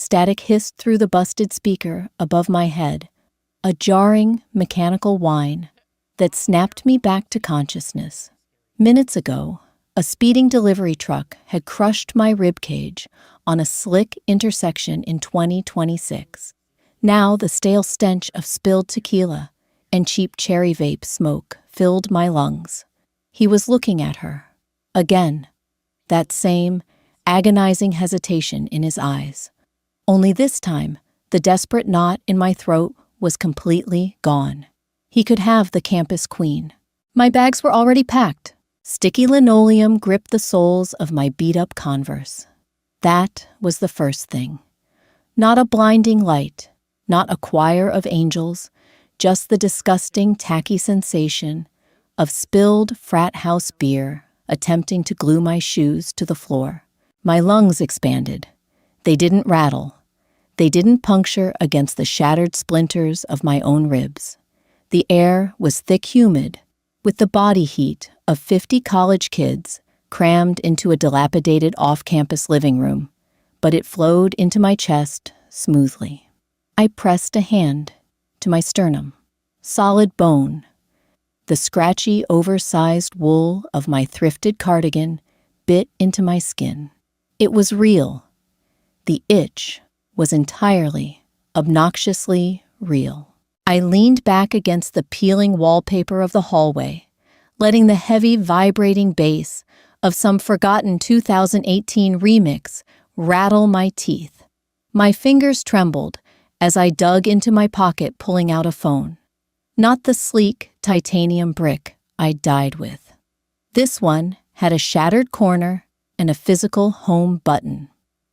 Static hissed through the busted speaker above my head, a jarring, mechanical whine that snapped me back to consciousness. Minutes ago, a speeding delivery truck had crushed my ribcage on a slick intersection in 2026. Now the stale stench of spilled tequila and cheap cherry vape smoke filled my lungs. He was looking at her. Again, that same agonizing hesitation in his eyes. Only this time, the desperate knot in my throat was completely gone. He could have the campus queen. My bags were already packed. Sticky linoleum gripped the soles of my beat-up Converse. That was the first thing. Not a blinding light, not a choir of angels, just the disgusting, tacky sensation of spilled frat house beer attempting to glue my shoes to the floor. My lungs expanded. They didn't rattle. They didn't puncture against the shattered splinters of my own ribs. The air was thick humid, with the body heat of 50 college kids crammed into a dilapidated off-campus living room, but it flowed into my chest smoothly. I pressed a hand to my sternum. Solid bone. The scratchy, oversized wool of my thrifted cardigan bit into my skin. It was real. The itch was entirely, obnoxiously real. I leaned back against the peeling wallpaper of the hallway, letting the heavy, vibrating bass of some forgotten 2018 remix rattle my teeth. My fingers trembled as I dug into my pocket, pulling out a phone. Not the sleek titanium brick I died with. This one had a shattered corner and a physical home button.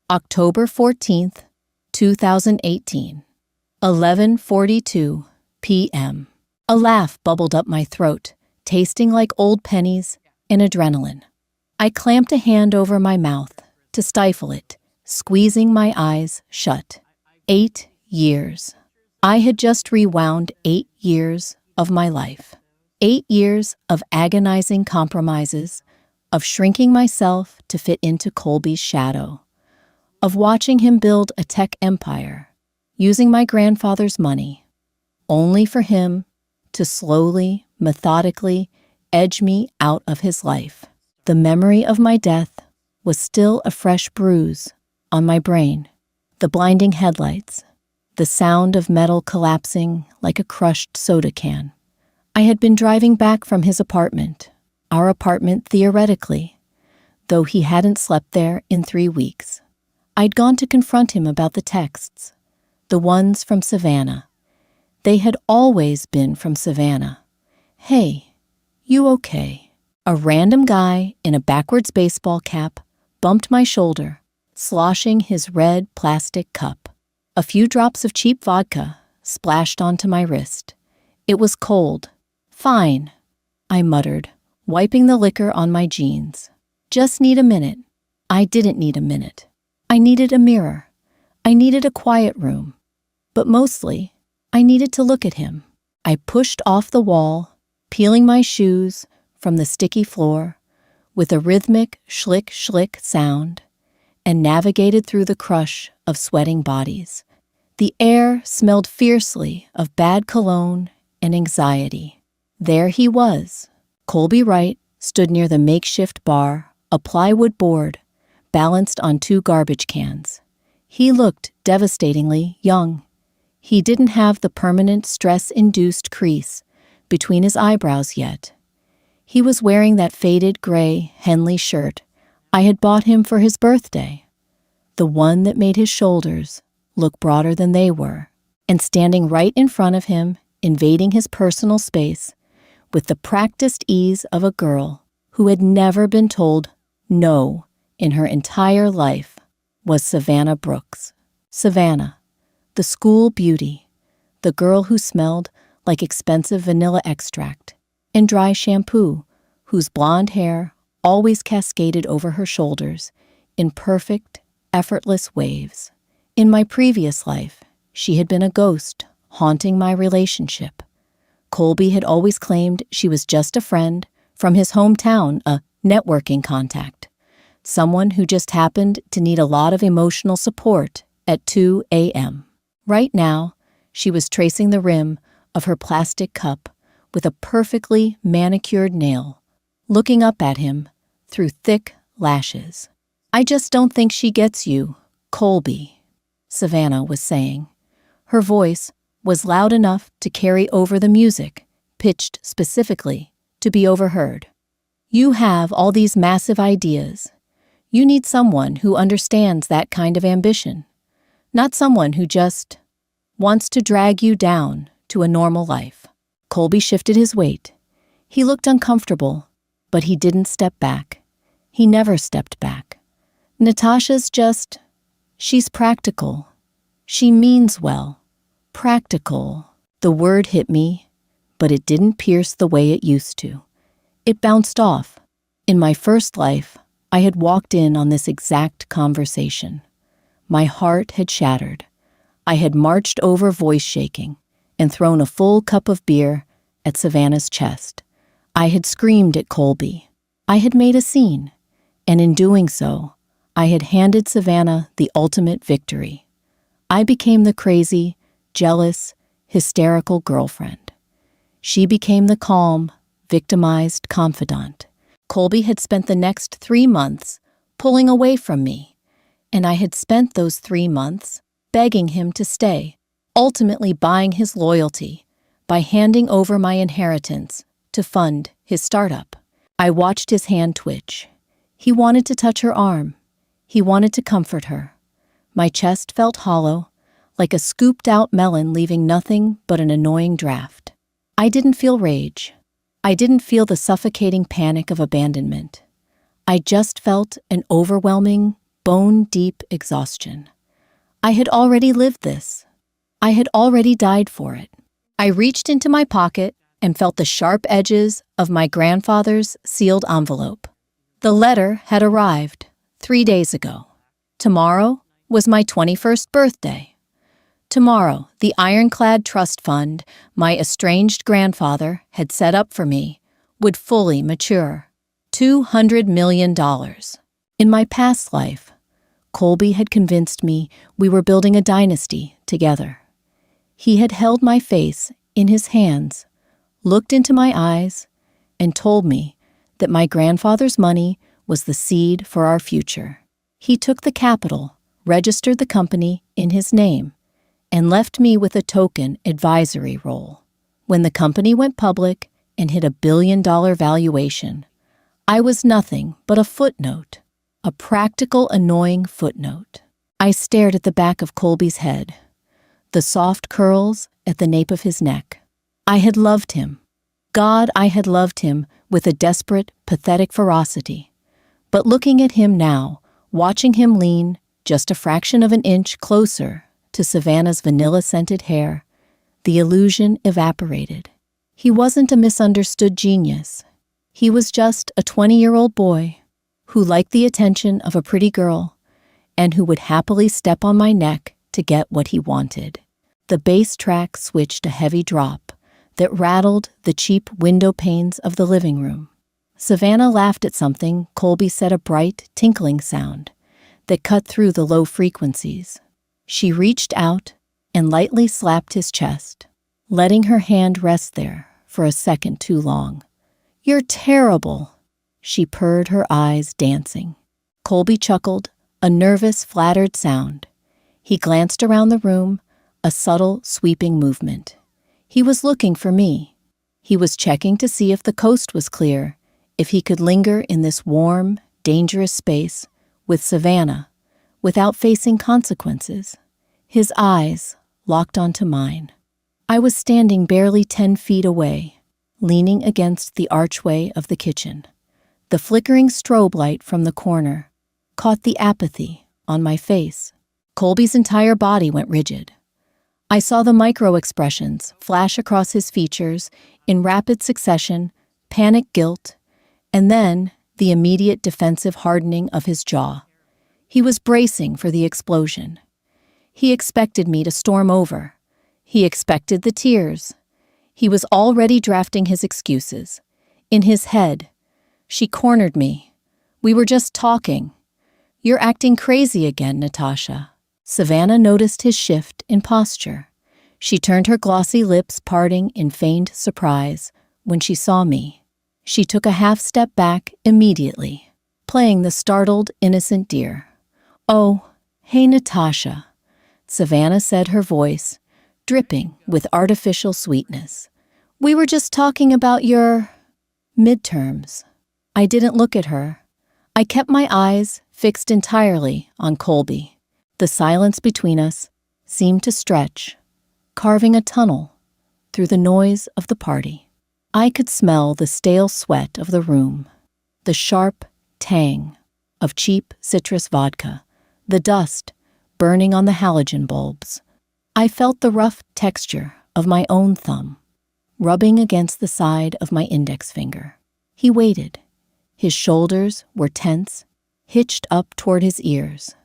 October 14th, 2018, 11:42 p.m. A laugh bubbled up my throat, tasting like old pennies and adrenaline. I clamped a hand over my mouth to stifle it, squeezing my eyes shut. 8 years. I had just rewound 8 years of my life. 8 years of agonizing compromises, of shrinking myself to fit into Colby's shadow, of watching him build a tech empire, using my grandfather's money, only for him to slowly, methodically edge me out of his life. The memory of my death was still a fresh bruise on my brain. The blinding headlights, the sound of metal collapsing like a crushed soda can. I had been driving back from his apartment, our apartment theoretically, though he hadn't slept there in 3 weeks. I'd gone to confront him about the texts, the ones from Savannah. They had always been from Savannah. Hey, you okay? A random guy in a backwards baseball cap bumped my shoulder, sloshing his red plastic cup. A few drops of cheap vodka splashed onto my wrist. It was cold. Fine, I muttered, wiping the liquor on my jeans. Just need a minute. I didn't need a minute. I needed a mirror. I needed a quiet room. But mostly, I needed to look at him. I pushed off the wall, peeling my shoes from the sticky floor with a rhythmic schlick-schlick sound, and navigated through the crush of sweating bodies. The air smelled fiercely of bad cologne and anxiety. There he was. Colby Wright stood near the makeshift bar, a plywood board balanced on 2 garbage cans. He looked devastatingly young. He didn't have the permanent stress-induced crease between his eyebrows yet. He was wearing that faded gray Henley shirt I had bought him for his birthday, the one that made his shoulders look broader than they were, and standing right in front of him, invading his personal space, with the practiced ease of a girl who had never been told no in her entire life, was Savannah Brooks. Savannah, the school beauty, the girl who smelled like expensive vanilla extract and dry shampoo, whose blonde hair always cascaded over her shoulders in perfect, effortless waves. In my previous life, she had been a ghost haunting my relationship. Colby had always claimed she was just a friend from his hometown, a networking contact, someone who just happened to need a lot of emotional support at 2 a.m. Right now, she was tracing the rim of her plastic cup with a perfectly manicured nail, looking up at him through thick lashes. "I just don't think she gets you, Colby," Savannah was saying. Her voice was loud enough to carry over the music, pitched specifically to be overheard. "You have all these massive ideas. You need someone who understands that kind of ambition, not someone who just wants to drag you down to a normal life." Colby shifted his weight. He looked uncomfortable, but he didn't step back. He never stepped back. She's practical. She means well. Practical. The word hit me, but it didn't pierce the way it used to. It bounced off. In my first life, I had walked in on this exact conversation. My heart had shattered. I had marched over, voice shaking, and thrown a full cup of beer at Savannah's chest. I had screamed at Colby. I had made a scene, and in doing so, I had handed Savannah the ultimate victory. I became the crazy, jealous, hysterical girlfriend. She became the calm, victimized confidant. Colby had spent the next 3 months pulling away from me, and I had spent those 3 months begging him to stay, ultimately buying his loyalty by handing over my inheritance to fund his startup. I watched his hand twitch. He wanted to touch her arm. He wanted to comfort her. My chest felt hollow, like a scooped-out melon leaving nothing but an annoying draft. I didn't feel rage. I didn't feel the suffocating panic of abandonment. I just felt an overwhelming, bone-deep exhaustion. I had already lived this. I had already died for it. I reached into my pocket and felt the sharp edges of my grandfather's sealed envelope. The letter had arrived 3 days ago. Tomorrow was my 21st birthday. Tomorrow, the ironclad trust fund my estranged grandfather had set up for me would fully mature. $200 million. In my past life, Colby had convinced me we were building a dynasty together. He had held my face in his hands, looked into my eyes, and told me that my grandfather's money was the seed for our future. He took the capital, registered the company in his name, and left me with a token advisory role. When the company went public and hit $1 billion valuation, I was nothing but a footnote, a practical, annoying footnote. I stared at the back of Colby's head, the soft curls at the nape of his neck. I had loved him. God, I had loved him with a desperate, pathetic ferocity. But looking at him now, watching him lean just a fraction of an inch closer to Savannah's vanilla-scented hair, the illusion evaporated. He wasn't a misunderstood genius. He was just a 20-year-old boy who liked the attention of a pretty girl and who would happily step on my neck to get what he wanted. The bass track switched a heavy drop that rattled the cheap window panes of the living room. Savannah laughed at something Colby said, a bright, tinkling sound that cut through the low frequencies. She reached out and lightly slapped his chest, letting her hand rest there for a second too long. "You're terrible," she purred, her eyes dancing. Colby chuckled, a nervous, flattered sound. He glanced around the room, a subtle, sweeping movement. He was looking for me. He was checking to see if the coast was clear, if he could linger in this warm, dangerous space with Savannah without facing consequences. His eyes locked onto mine. I was standing barely 10 feet away, leaning against the archway of the kitchen. The flickering strobe light from the corner caught the apathy on my face. Colby's entire body went rigid. I saw the micro-expressions flash across his features in rapid succession, panic, guilt, and then the immediate defensive hardening of his jaw. He was bracing for the explosion. He expected me to storm over. He expected the tears. He was already drafting his excuses. In his head, "She cornered me. We were just talking. You're acting crazy again, Natasha." Savannah noticed his shift in posture. She turned her glossy lips parting in feigned surprise when she saw me. She took a half step back immediately, playing the startled, innocent deer. "Oh, hey, Natasha," Savannah said, her voice dripping with artificial sweetness. "We were just talking about your midterms." I didn't look at her. I kept my eyes fixed entirely on Colby. The silence between us seemed to stretch, carving a tunnel through the noise of the party. I could smell the stale sweat of the room, the sharp tang of cheap citrus vodka, the dust burning on the halogen bulbs. I felt the rough texture of my own thumb, rubbing against the side of my index finger. He waited. His shoulders were tense, hitched up toward his ears.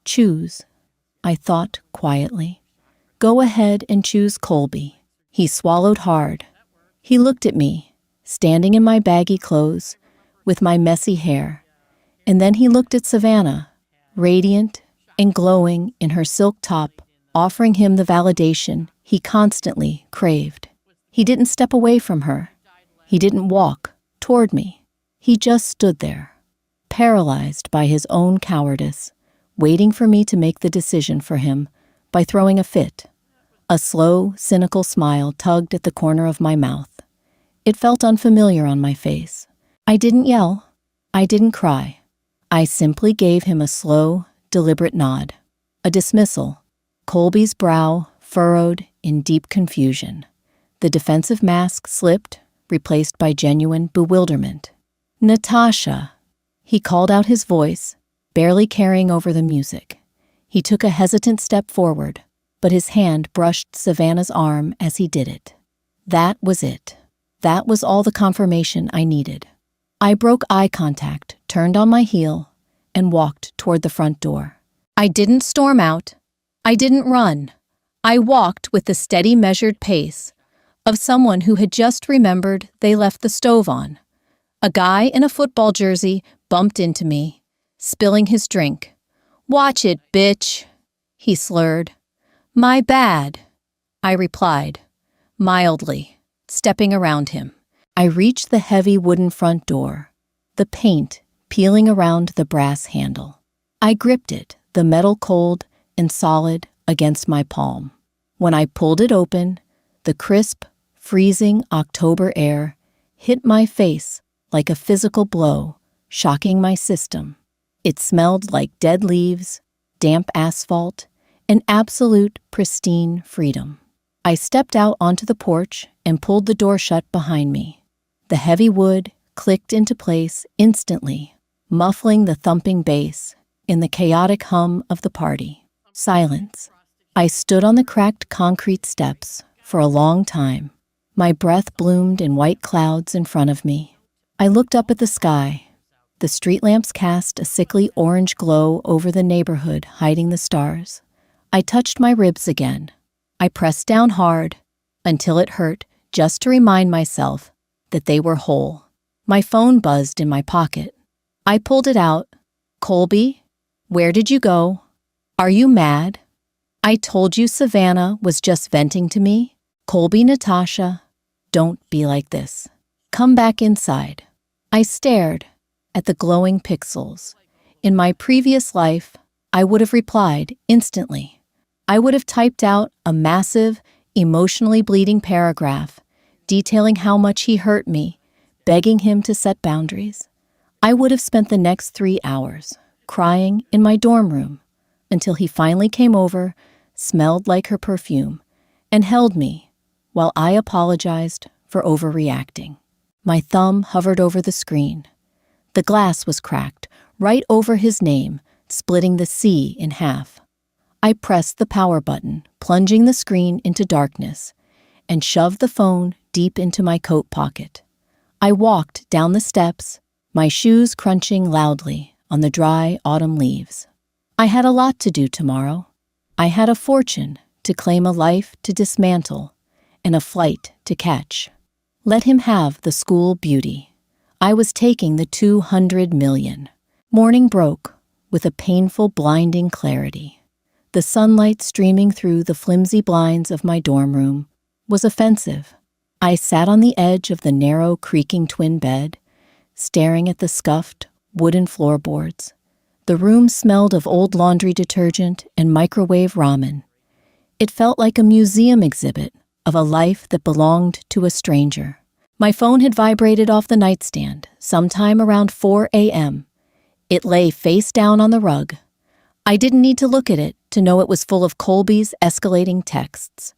"Choose," I thought quietly. "Go ahead and choose Colby." He swallowed hard. He looked at me, standing in my baggy clothes, with my messy hair. And then he looked at Savannah, radiant and glowing in her silk top, offering him the validation he constantly craved. He didn't step away from her. He didn't walk toward me. He just stood there, paralyzed by his own cowardice, waiting for me to make the decision for him by throwing a fit. A slow, cynical smile tugged at the corner of my mouth. It felt unfamiliar on my face. I didn't yell. I didn't cry. I simply gave him a slow, deliberate nod, a dismissal. Colby's brow furrowed in deep confusion. The defensive mask slipped, replaced by genuine bewilderment. "Natasha," he called out, his voice barely carrying over the music. He took a hesitant step forward, but his hand brushed Savannah's arm as he did it. That was it. That was all the confirmation I needed. I broke eye contact, turned on my heel, and walked toward the front door. I didn't storm out. I didn't run. I walked with the steady, measured pace of someone who had just remembered they left the stove on. A guy in a football jersey bumped into me, spilling his drink. "Watch it, bitch," he slurred. "My bad," I replied, mildly, stepping around him. I reached the heavy wooden front door, the paint peeling around the brass handle. I gripped it, the metal cold and solid against my palm. When I pulled it open, the crisp, freezing October air hit my face like a physical blow, shocking my system. It smelled like dead leaves, damp asphalt, and absolute pristine freedom. I stepped out onto the porch and pulled the door shut behind me. The heavy wood clicked into place instantly, muffling the thumping bass in the chaotic hum of the party. Silence. I stood on the cracked concrete steps for a long time. My breath bloomed in white clouds in front of me. I looked up at the sky. The street lamps cast a sickly orange glow over the neighborhood, hiding the stars. I touched my ribs again. I pressed down hard until it hurt, just to remind myself that they were whole. My phone buzzed in my pocket. I pulled it out. "Colby, where did you go? Are you mad? I told you Savannah was just venting to me. Colby, Natasha, don't be like this. Come back inside." I stared at the glowing pixels. In my previous life, I would have replied instantly. I would have typed out a massive, emotionally bleeding paragraph detailing how much he hurt me, begging him to set boundaries. I would have spent the next 3 hours crying in my dorm room until he finally came over, smelled like her perfume, and held me while I apologized for overreacting. My thumb hovered over the screen. The glass was cracked right over his name, splitting the C in half. I pressed the power button, plunging the screen into darkness, and shoved the phone deep into my coat pocket. I walked down the steps, my shoes crunching loudly on the dry autumn leaves. I had a lot to do tomorrow. I had a fortune to claim, a life to dismantle, and a flight to catch. Let him have the school beauty. I was taking the 200 million. Morning broke with a painful, blinding clarity. The sunlight streaming through the flimsy blinds of my dorm room was offensive. I sat on the edge of the narrow, creaking twin bed, staring at the scuffed, wooden floorboards. The room smelled of old laundry detergent and microwave ramen. It felt like a museum exhibit of a life that belonged to a stranger. My phone had vibrated off the nightstand sometime around 4 a.m. It lay face down on the rug. I didn't need to look at it to know it was full of Colby's escalating texts.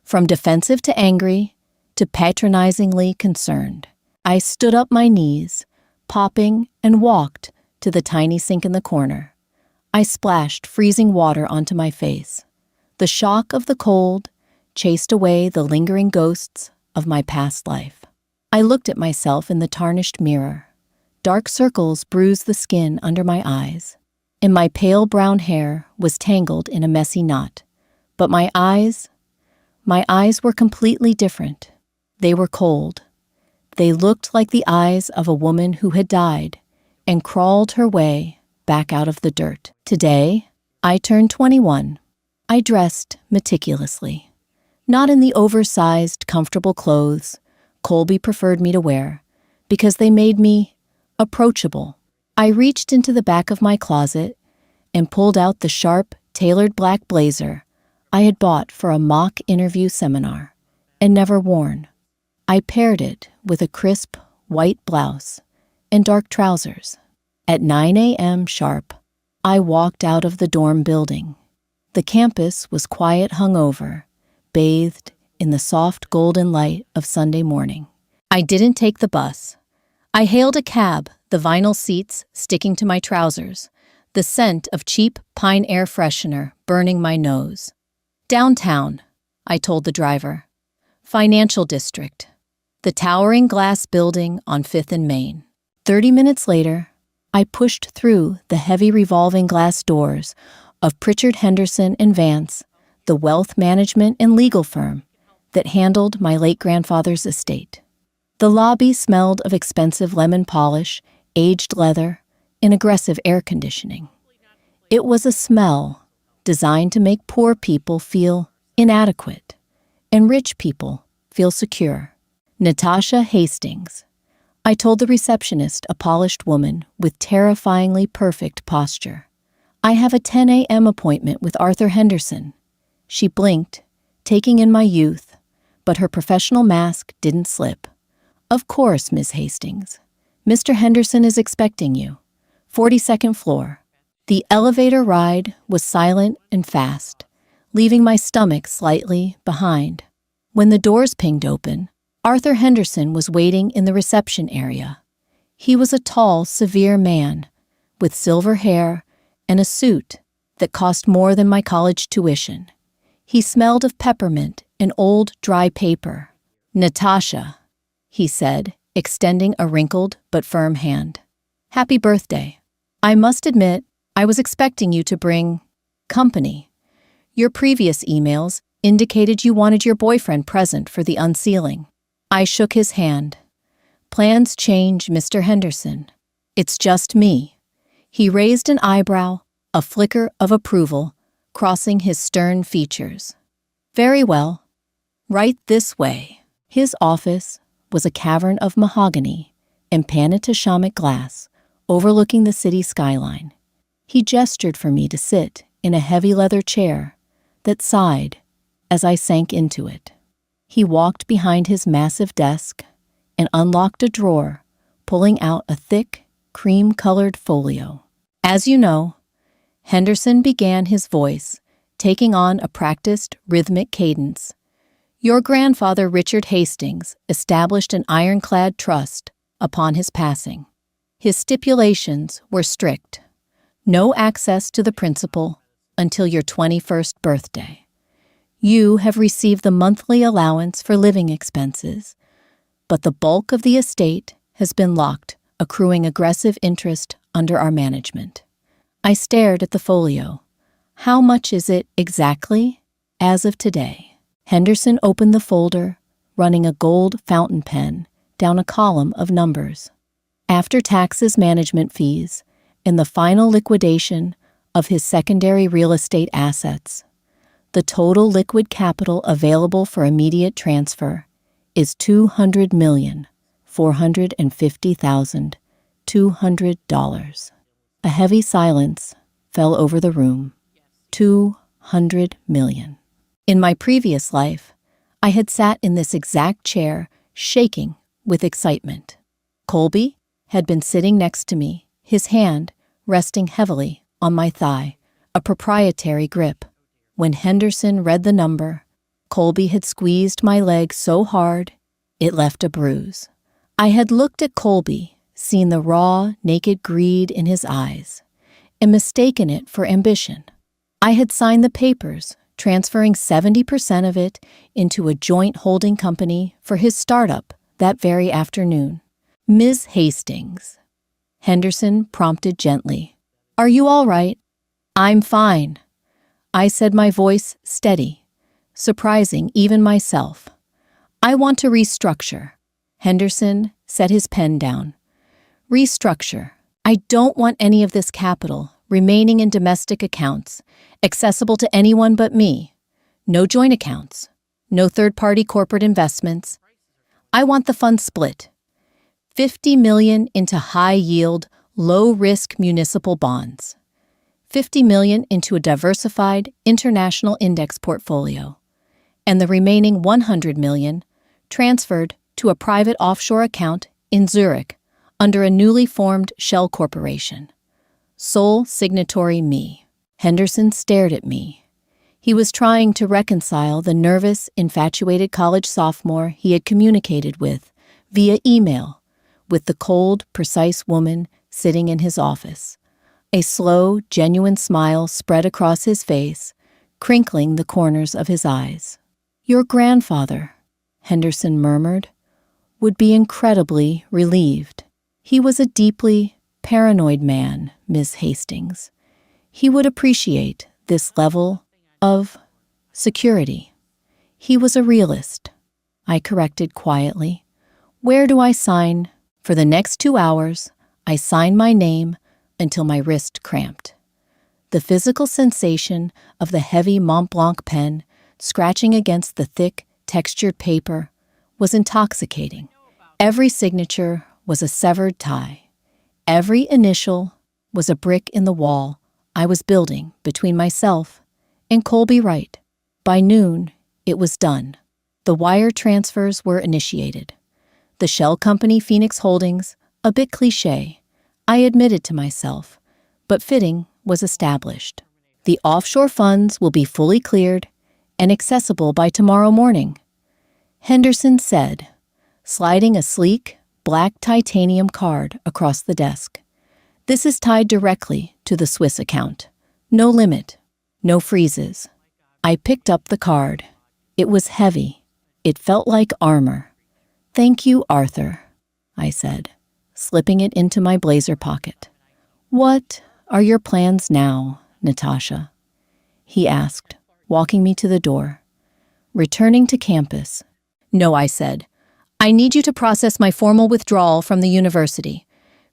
From defensive to angry to patronizingly concerned. I stood up my knees, popping, and walked to the tiny sink in the corner. I splashed freezing water onto my face. The shock of the cold chased away the lingering ghosts of my past life. I looked at myself in the tarnished mirror. Dark circles bruised the skin under my eyes, and my pale brown hair was tangled in a messy knot. But my eyes were completely different. They were cold. They looked like the eyes of a woman who had died and crawled her way back out of the dirt. Today, I turned 21. I dressed meticulously. Not in the oversized, comfortable clothes Colby preferred me to wear, because they made me approachable. I reached into the back of my closet and pulled out the sharp, tailored black blazer I had bought for a mock interview seminar and never worn. I paired it with a crisp, white blouse and dark trousers. At 9 a.m. sharp, I walked out of the dorm building. The campus was quiet hungover, bathed in the soft golden light of Sunday morning. I didn't take the bus. I hailed a cab, the vinyl seats sticking to my trousers, the scent of cheap pine air freshener burning my nose. Downtown, I told the driver. Financial district. The towering glass building on 5th and Main. 30 minutes later, I pushed through the heavy revolving glass doors of Pritchard Henderson and Vance, the wealth management and legal firm that handled my late grandfather's estate. The lobby smelled of expensive lemon polish, aged leather, and aggressive air conditioning. It was a smell designed to make poor people feel inadequate and rich people feel secure. Natasha Hastings. I told the receptionist, a polished woman with terrifyingly perfect posture. I have a 10 a.m. appointment with Arthur Henderson. She blinked, taking in my youth, but her professional mask didn't slip. Of course, Miss Hastings. Mr. Henderson is expecting you. 42nd floor. The elevator ride was silent and fast, leaving my stomach slightly behind. When the doors pinged open, Arthur Henderson was waiting in the reception area. He was a tall, severe man, with silver hair and a suit that cost more than my college tuition. He smelled of peppermint and old, dry paper. "Natasha," he said, extending a wrinkled but firm hand. "Happy birthday. I must admit, I was expecting you to bring company. Your previous emails indicated you wanted your boyfriend present for the unsealing." I shook his hand. "Plans change, Mr. Henderson. It's just me." He raised an eyebrow, a flicker of approval crossing his stern features. "Very well. Right this way." His office was a cavern of mahogany and panatashamic glass overlooking the city skyline. He gestured for me to sit in a heavy leather chair that sighed as I sank into it. He walked behind his massive desk and unlocked a drawer, pulling out a thick, cream-colored folio. "As you know," Henderson began, his voice taking on a practiced rhythmic cadence, "your grandfather Richard Hastings established an ironclad trust upon his passing. His stipulations were strict. No access to the principal until your 21st birthday. You have received the monthly allowance for living expenses, but the bulk of the estate has been locked, accruing aggressive interest under our management." I stared at the folio. "How much is it exactly?" "As of today." Henderson opened the folder, running a gold fountain pen down a column of numbers. "After taxes, management fees, and the final liquidation of his secondary real estate assets. The total liquid capital available for immediate transfer is $200,450,200. A heavy silence fell over the room. 200 million. In my previous life, I had sat in this exact chair, shaking with excitement. Colby had been sitting next to me, his hand resting heavily on my thigh, a proprietary grip. When Henderson read the number, Colby had squeezed my leg so hard, it left a bruise. I had looked at Colby, seen the raw, naked greed in his eyes, and mistaken it for ambition. I had signed the papers, transferring 70% of it into a joint holding company for his startup that very afternoon. Ms. Hastings, Henderson prompted gently. Are you all right? I'm fine, I said, my voice steady, surprising even myself. I want to restructure. Henderson set his pen down. Restructure. I don't want any of this capital remaining in domestic accounts, accessible to anyone but me. No joint accounts. No third-party corporate investments. I want the fund split. $50 million into high-yield, low-risk municipal bonds. $50 million into a diversified international index portfolio. And the remaining $100 million transferred to a private offshore account in Zurich under a newly formed shell corporation. Sole signatory me. Henderson stared at me. He was trying to reconcile the nervous, infatuated college sophomore he had communicated with via email with the cold, precise woman sitting in his office. A slow, genuine smile spread across his face, crinkling the corners of his eyes. Your grandfather, Henderson murmured, would be incredibly relieved. He was a deeply paranoid man, Ms. Hastings. He would appreciate this level of security. He was a realist, I corrected quietly. Where do I sign? For the next 2 hours, I signed my name until my wrist cramped. The physical sensation of the heavy Mont Blanc pen scratching against the thick, textured paper was intoxicating. Every signature was a severed tie. Every initial was a brick in the wall I was building between myself and Colby Wright. By noon, it was done. The wire transfers were initiated. The shell company Phoenix Holdings, a bit cliché, I admitted to myself, but fitting, was established. The offshore funds will be fully cleared and accessible by tomorrow morning, Henderson said, sliding a sleek, black titanium card across the desk. This is tied directly to the Swiss account. No limit, no freezes. I picked up the card. It was heavy. It felt like armor. Thank you, Arthur, I said, slipping it into my blazer pocket. What are your plans now, Natasha? He asked, walking me to the door. Returning to campus. No, I said. I need you to process my formal withdrawal from the university.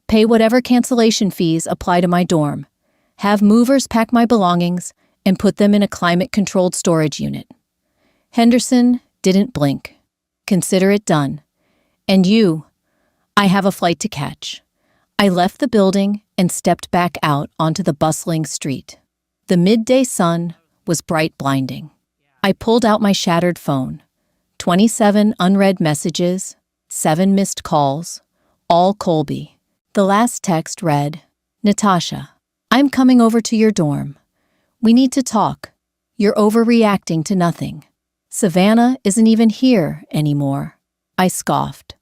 Pay whatever cancellation fees apply to my dorm. Have movers pack my belongings and put them in a climate-controlled storage unit. Henderson didn't blink. Consider it done. And you, I have a flight to catch. I left the building and stepped back out onto the bustling street. The midday sun was bright, blinding. I pulled out my shattered phone. 27 unread messages, 7 missed calls, all Colby. The last text read, Natasha, I'm coming over to your dorm. We need to talk. You're overreacting to nothing. Savannah isn't even here anymore. I scoffed.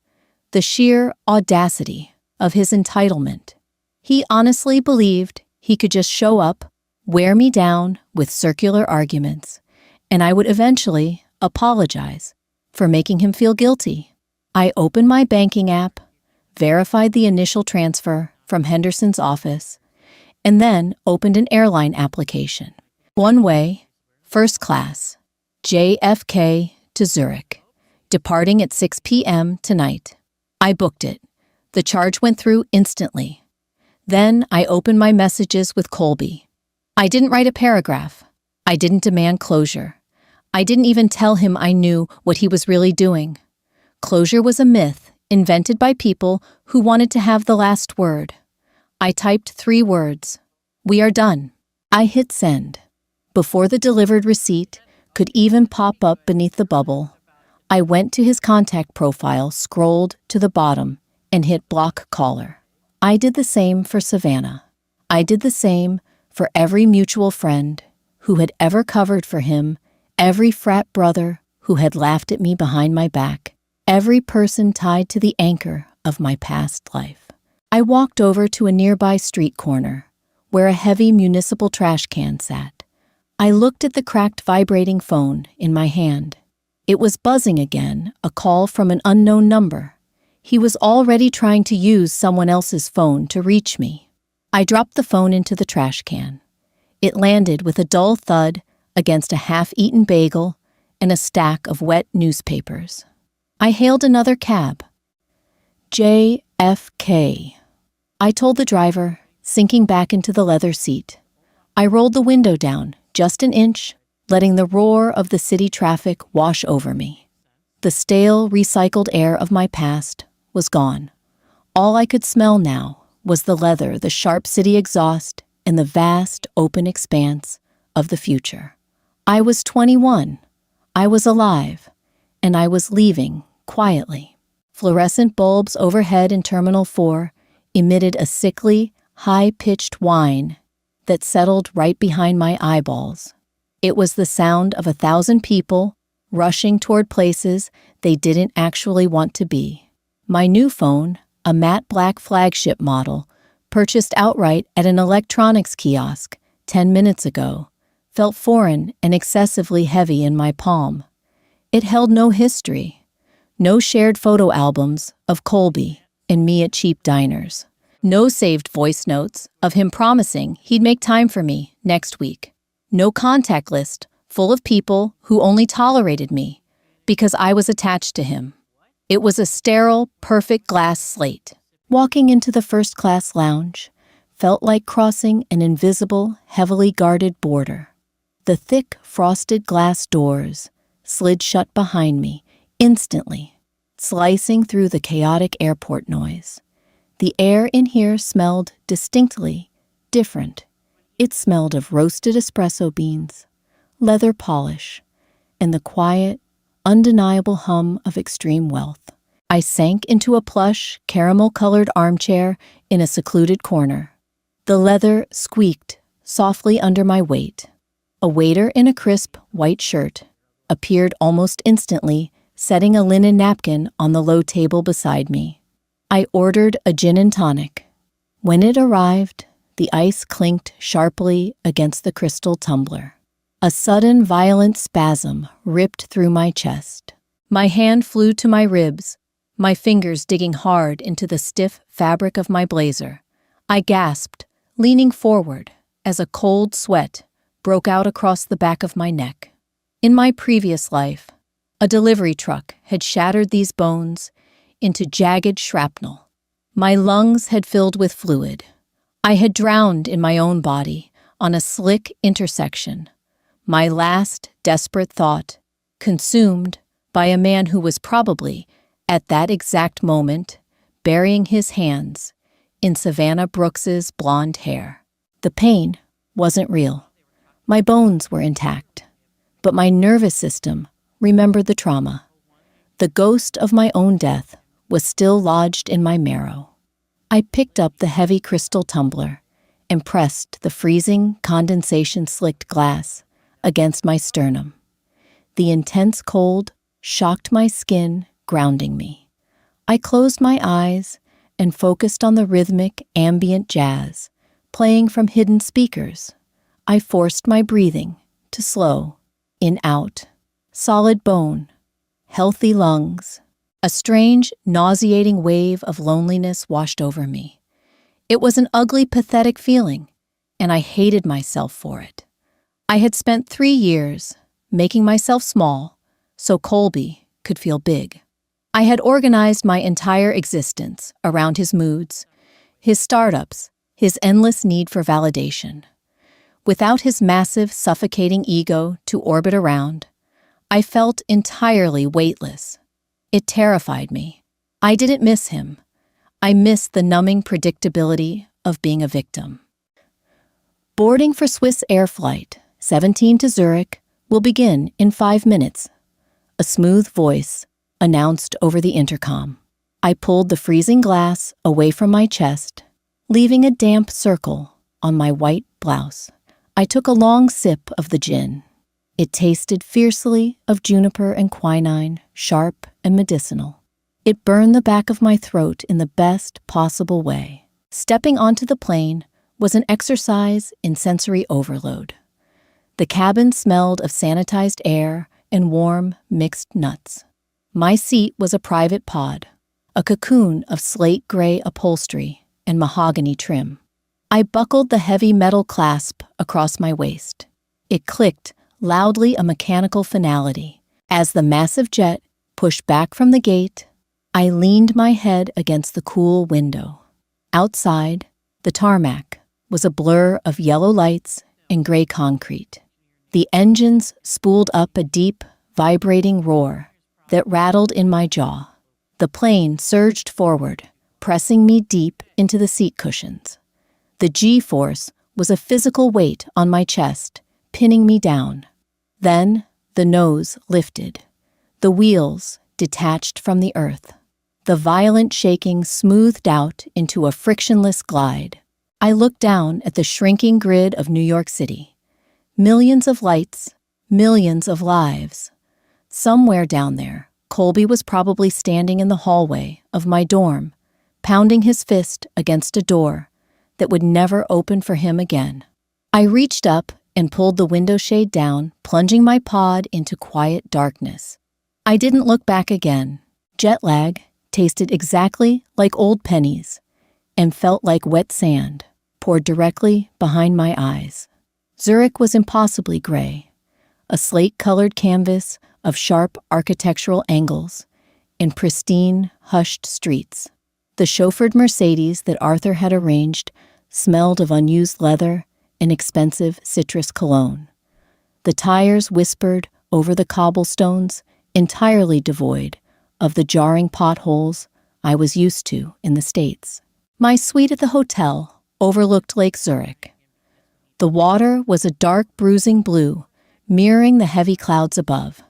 The sheer audacity of his entitlement. He honestly believed he could just show up, wear me down with circular arguments, and I would eventually apologize for making him feel guilty. I opened my banking app, verified the initial transfer from Henderson's office, and then opened an airline application. One way, first class, JFK to Zurich, departing at 6 p.m. tonight. I booked it. The charge went through instantly. Then I opened my messages with Colby. I didn't write a paragraph. I didn't demand closure. I didn't even tell him I knew what he was really doing. Closure was a myth invented by people who wanted to have the last word. I typed 3 words. We are done. I hit send. Before the delivered receipt could even pop up beneath the bubble, I went to his contact profile, scrolled to the bottom, and hit block caller. I did the same for Savannah. I did the same for every mutual friend who had ever covered for him, every frat brother who had laughed at me behind my back, every person tied to the anchor of my past life. I walked over to a nearby street corner where a heavy municipal trash can sat. I looked at the cracked, vibrating phone in my hand. It was buzzing again, a call from an unknown number. He was already trying to use someone else's phone to reach me. I dropped the phone into the trash can. It landed with a dull thud against a half-eaten bagel and a stack of wet newspapers. I hailed another cab. JFK. I told the driver, sinking back into the leather seat. I rolled the window down just an inch, letting the roar of the city traffic wash over me. The stale, recycled air of my past was gone. All I could smell now was the leather, the sharp city exhaust, and the vast, open expanse of the future. I was 21. I was alive, and I was leaving quietly. Fluorescent bulbs overhead in Terminal 4 emitted a sickly, high-pitched whine that settled right behind my eyeballs. It was the sound of 1,000 people rushing toward places they didn't actually want to be. My new phone, a matte black flagship model, purchased outright at an electronics kiosk 10 minutes ago, felt foreign and excessively heavy in my palm. It held no history, no shared photo albums of Colby and me at cheap diners, no saved voice notes of him promising he'd make time for me next week, no contact list full of people who only tolerated me because I was attached to him. It was a sterile, perfect glass slate. Walking into the first-class lounge felt like crossing an invisible, heavily guarded border. The thick, frosted glass doors slid shut behind me instantly, slicing through the chaotic airport noise. The air in here smelled distinctly different. It smelled of roasted espresso beans, leather polish, and the quiet, undeniable hum of extreme wealth. I sank into a plush, caramel-colored armchair in a secluded corner. The leather squeaked softly under my weight. A waiter in a crisp, white shirt appeared almost instantly, setting a linen napkin on the low table beside me. I ordered a gin and tonic. When it arrived, the ice clinked sharply against the crystal tumbler. A sudden, violent spasm ripped through my chest. My hand flew to my ribs, my fingers digging hard into the stiff fabric of my blazer. I gasped, leaning forward, as a cold sweat broke out across the back of my neck. In my previous life, a delivery truck had shattered these bones into jagged shrapnel. My lungs had filled with fluid. I had drowned in my own body on a slick intersection. My last desperate thought, consumed by a man who was probably, at that exact moment, burying his hands in Savannah Brooks's blonde hair. The pain wasn't real. My bones were intact, but my nervous system remembered the trauma. The ghost of my own death was still lodged in my marrow. I picked up the heavy crystal tumbler and pressed the freezing, condensation-slicked glass against my sternum. The intense cold shocked my skin, grounding me. I closed my eyes and focused on the rhythmic, ambient jazz playing from hidden speakers. I forced my breathing to slow, in-out, solid bone, healthy lungs. A strange, nauseating wave of loneliness washed over me. It was an ugly, pathetic feeling, and I hated myself for it. I had spent 3 years making myself small so Colby could feel big. I had organized my entire existence around his moods, his startups, his endless need for validation. Without his massive, suffocating ego to orbit around, I felt entirely weightless. It terrified me. I didn't miss him. I missed the numbing predictability of being a victim. Boarding for Swiss Air Flight 17 to Zurich will begin in 5 minutes. A smooth voice announced over the intercom. I pulled the freezing glass away from my chest, leaving a damp circle on my white blouse. I took a long sip of the gin. It tasted fiercely of juniper and quinine, sharp and medicinal. It burned the back of my throat in the best possible way. Stepping onto the plane was an exercise in sensory overload. The cabin smelled of sanitized air and warm, mixed nuts. My seat was a private pod, a cocoon of slate gray upholstery and mahogany trim. I buckled the heavy metal clasp across my waist. It clicked loudly, a mechanical finality. As the massive jet pushed back from the gate, I leaned my head against the cool window. Outside, the tarmac was a blur of yellow lights and gray concrete. The engines spooled up a deep, vibrating roar that rattled in my jaw. The plane surged forward, pressing me deep into the seat cushions. The G-force was a physical weight on my chest, pinning me down. Then the nose lifted. The wheels detached from the earth. The violent shaking smoothed out into a frictionless glide. I looked down at the shrinking grid of New York City. Millions of lights, millions of lives. Somewhere down there, Colby was probably standing in the hallway of my dorm, pounding his fist against a door that would never open for him again. I reached up and pulled the window shade down, plunging my pod into quiet darkness. I didn't look back again. Jet lag tasted exactly like old pennies and felt like wet sand poured directly behind my eyes. Zurich was impossibly gray, a slate-colored canvas of sharp architectural angles and pristine, hushed streets. The chauffeured Mercedes that Arthur had arranged smelled of unused leather and expensive citrus cologne. The tires whispered over the cobblestones, entirely devoid of the jarring potholes I was used to in the States. My suite at the hotel overlooked Lake Zurich. The water was a dark, bruising blue, mirroring the heavy clouds above.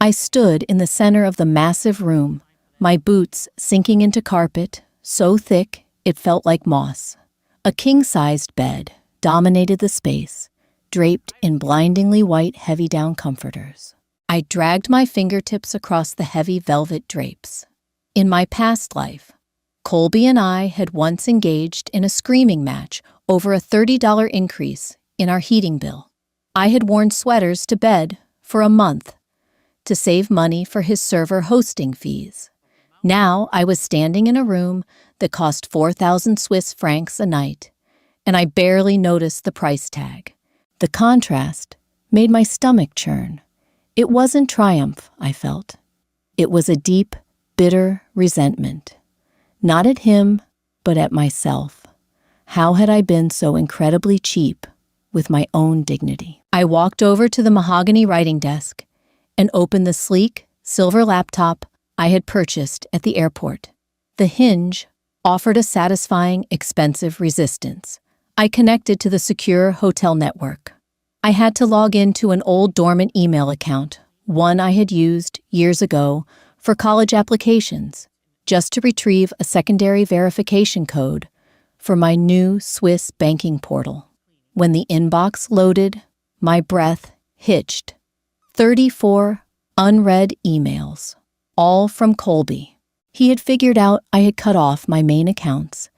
I stood in the center of the massive room, my boots sinking into carpet, so thick it felt like moss. A king-sized bed dominated the space, draped in blindingly white heavy-down comforters. I dragged my fingertips across the heavy velvet drapes. In my past life, Colby and I had once engaged in a screaming match over a $30 increase in our heating bill. I had worn sweaters to bed for a month to save money for his server hosting fees. Now I was standing in a room that cost 4,000 Swiss francs a night, and I barely noticed the price tag. The contrast made my stomach churn. It wasn't triumph, I felt. It was a deep, bitter resentment. Not at him, but at myself. How had I been so incredibly cheap with my own dignity? I walked over to the mahogany writing desk and opened the sleek, silver laptop I had purchased at the airport. The hinge offered a satisfying, expensive resistance. I connected to the secure hotel network. I had to log into an old dormant email account, one I had used years ago for college applications, just to retrieve a secondary verification code for my new Swiss banking portal. When the inbox loaded, my breath hitched. 34 unread emails, all from Colby. He had figured out I had cut off my main accounts,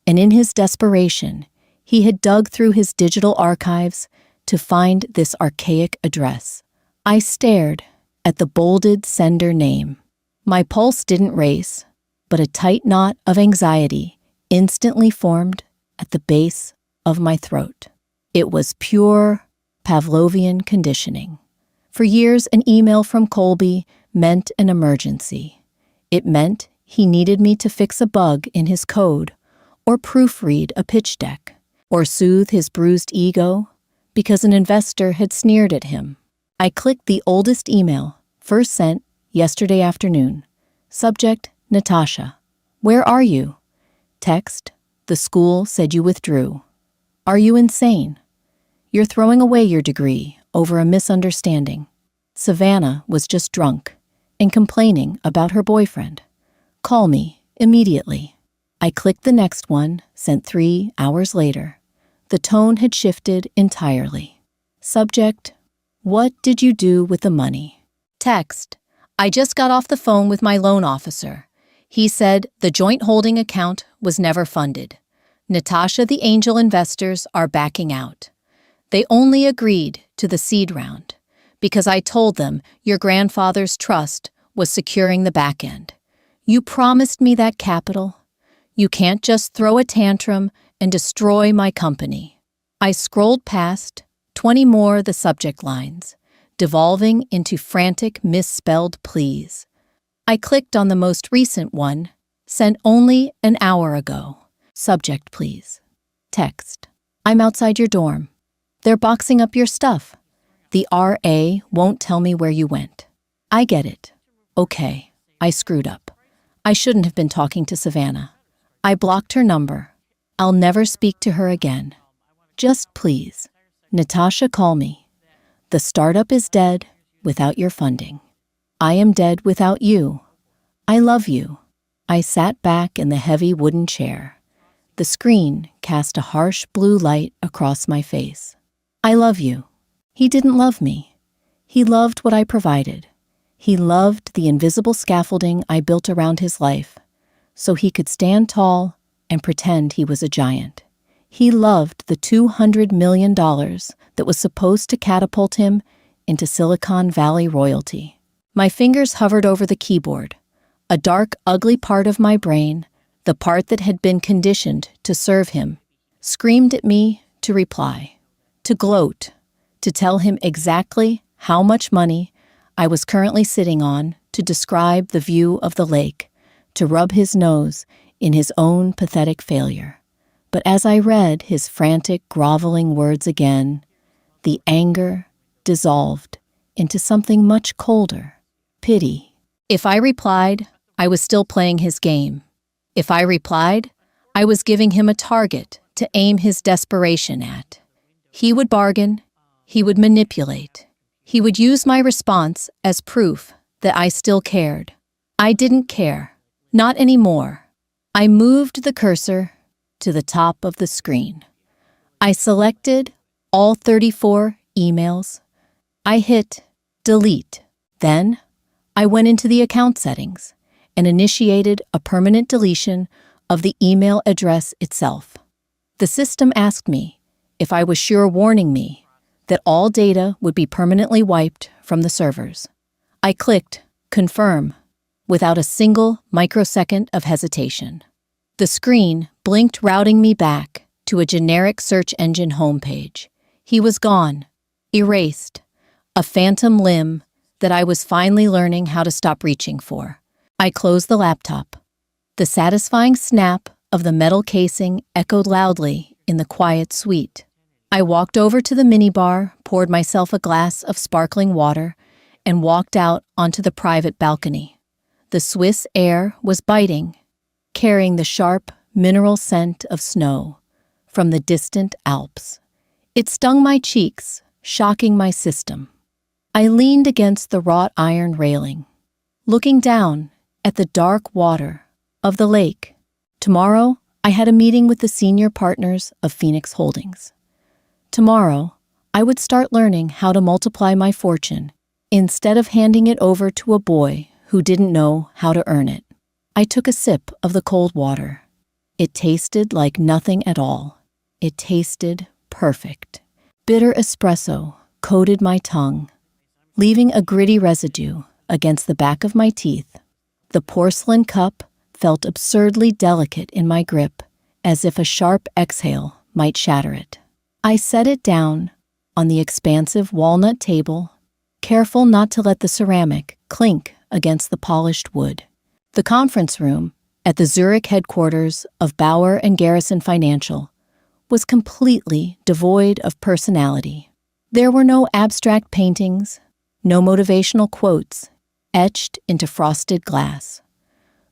and in his desperation, he had dug through his digital archives to find this archaic address. I stared at the bolded sender name. My pulse didn't race, but a tight knot of anxiety instantly formed at the base of my throat. It was pure Pavlovian conditioning. For years, an email from Colby meant an emergency. It meant he needed me to fix a bug in his code, or proofread a pitch deck, or soothe his bruised ego because an investor had sneered at him. I clicked the oldest email, first sent yesterday afternoon. Subject, Natasha. Where are you? Text, the school said you withdrew. Are you insane? You're throwing away your degree over a misunderstanding. Savannah was just drunk and complaining about her boyfriend. Call me immediately. I clicked the next one, sent 3 hours later. The tone had shifted entirely. Subject, what did you do with the money? Text, I just got off the phone with my loan officer. He said the joint holding account was never funded. Natasha, the angel investors are backing out. They only agreed to the seed round because I told them your grandfather's trust was securing the back end. You promised me that capital. You can't just throw a tantrum and destroy my company. I scrolled past 20 more of the subject lines, devolving into frantic misspelled pleas. I clicked on the most recent one, sent only an hour ago. Subject, please. Text, I'm outside your dorm. They're boxing up your stuff. The RA won't tell me where you went. I get it. Okay, I screwed up. I shouldn't have been talking to Savannah. I blocked her number. I'll never speak to her again. Just please, Natasha, call me. The startup is dead without your funding. I am dead without you. I love you. I sat back in the heavy wooden chair. The screen cast a harsh blue light across my face. I love you. He didn't love me. He loved what I provided. He loved the invisible scaffolding I built around his life, so he could stand tall and pretend he was a giant. He loved the $200 million that was supposed to catapult him into Silicon Valley royalty. My fingers hovered over the keyboard. A dark, ugly part of my brain, the part that had been conditioned to serve him, screamed at me to reply, to gloat, to tell him exactly how much money I was currently sitting on, to describe the view of the lake, to rub his nose in his own pathetic failure. But as I read his frantic, groveling words again, the anger dissolved into something much colder, pity. If I replied, I was still playing his game. If I replied, I was giving him a target to aim his desperation at. He would bargain, he would manipulate, he would use my response as proof that I still cared. I didn't care, not anymore. I moved the cursor to the top of the screen. I selected all 34 emails. I hit delete. Then I went into the account settings and initiated a permanent deletion of the email address itself. The system asked me if I was sure, warning me that all data would be permanently wiped from the servers. I clicked confirm without a single microsecond of hesitation. The screen blinked, routing me back to a generic search engine homepage. He was gone, erased, a phantom limb that I was finally learning how to stop reaching for. I closed the laptop. The satisfying snap of the metal casing echoed loudly in the quiet suite. I walked over to the minibar, poured myself a glass of sparkling water, and walked out onto the private balcony. The Swiss air was biting, carrying the sharp, mineral scent of snow from the distant Alps. It stung my cheeks, shocking my system. I leaned against the wrought iron railing, looking down at the dark water of the lake. Tomorrow, I had a meeting with the senior partners of Phoenix Holdings. Tomorrow, I would start learning how to multiply my fortune instead of handing it over to a boy who didn't know how to earn it. I took a sip of the cold water. It tasted like nothing at all. It tasted perfect. Bitter espresso coated my tongue, leaving a gritty residue against the back of my teeth. The porcelain cup felt absurdly delicate in my grip, as if a sharp exhale might shatter it. I set it down on the expansive walnut table, careful not to let the ceramic clink against the polished wood. The conference room at the Zurich headquarters of Bauer and Garrison Financial was completely devoid of personality. There were no abstract paintings, no motivational quotes etched into frosted glass.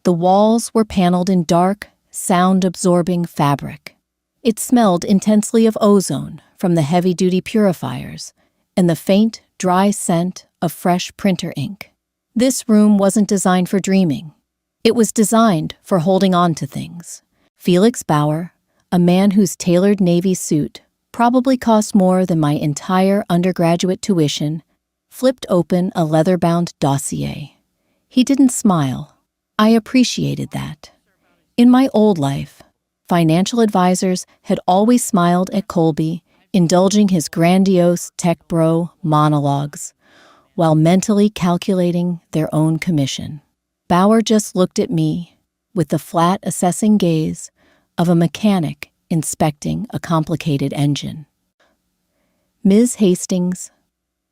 The walls were paneled in dark, sound-absorbing fabric. It smelled intensely of ozone from the heavy-duty purifiers and the faint, dry scent of fresh printer ink. This room wasn't designed for dreaming. It was designed for holding on to things. Felix Bauer, a man whose tailored navy suit probably cost more than my entire undergraduate tuition, flipped open a leather-bound dossier. He didn't smile. I appreciated that. In my old life, financial advisors had always smiled at Colby, indulging his grandiose tech bro monologues, while mentally calculating their own commission. Bauer just looked at me with the flat, assessing gaze of a mechanic inspecting a complicated engine. "Ms. Hastings,"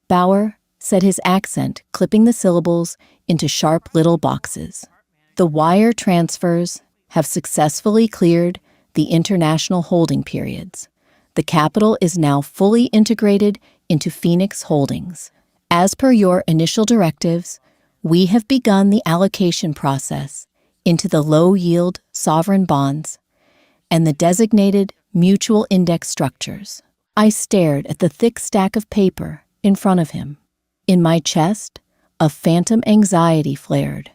Bauer said, his accent clipping the syllables into sharp little boxes. "The wire transfers have successfully cleared the international holding periods. The capital is now fully integrated into Phoenix Holdings. As per your initial directives, we have begun the allocation process into the low-yield sovereign bonds and the designated mutual index structures." I stared at the thick stack of paper in front of him. In my chest, a phantom anxiety flared.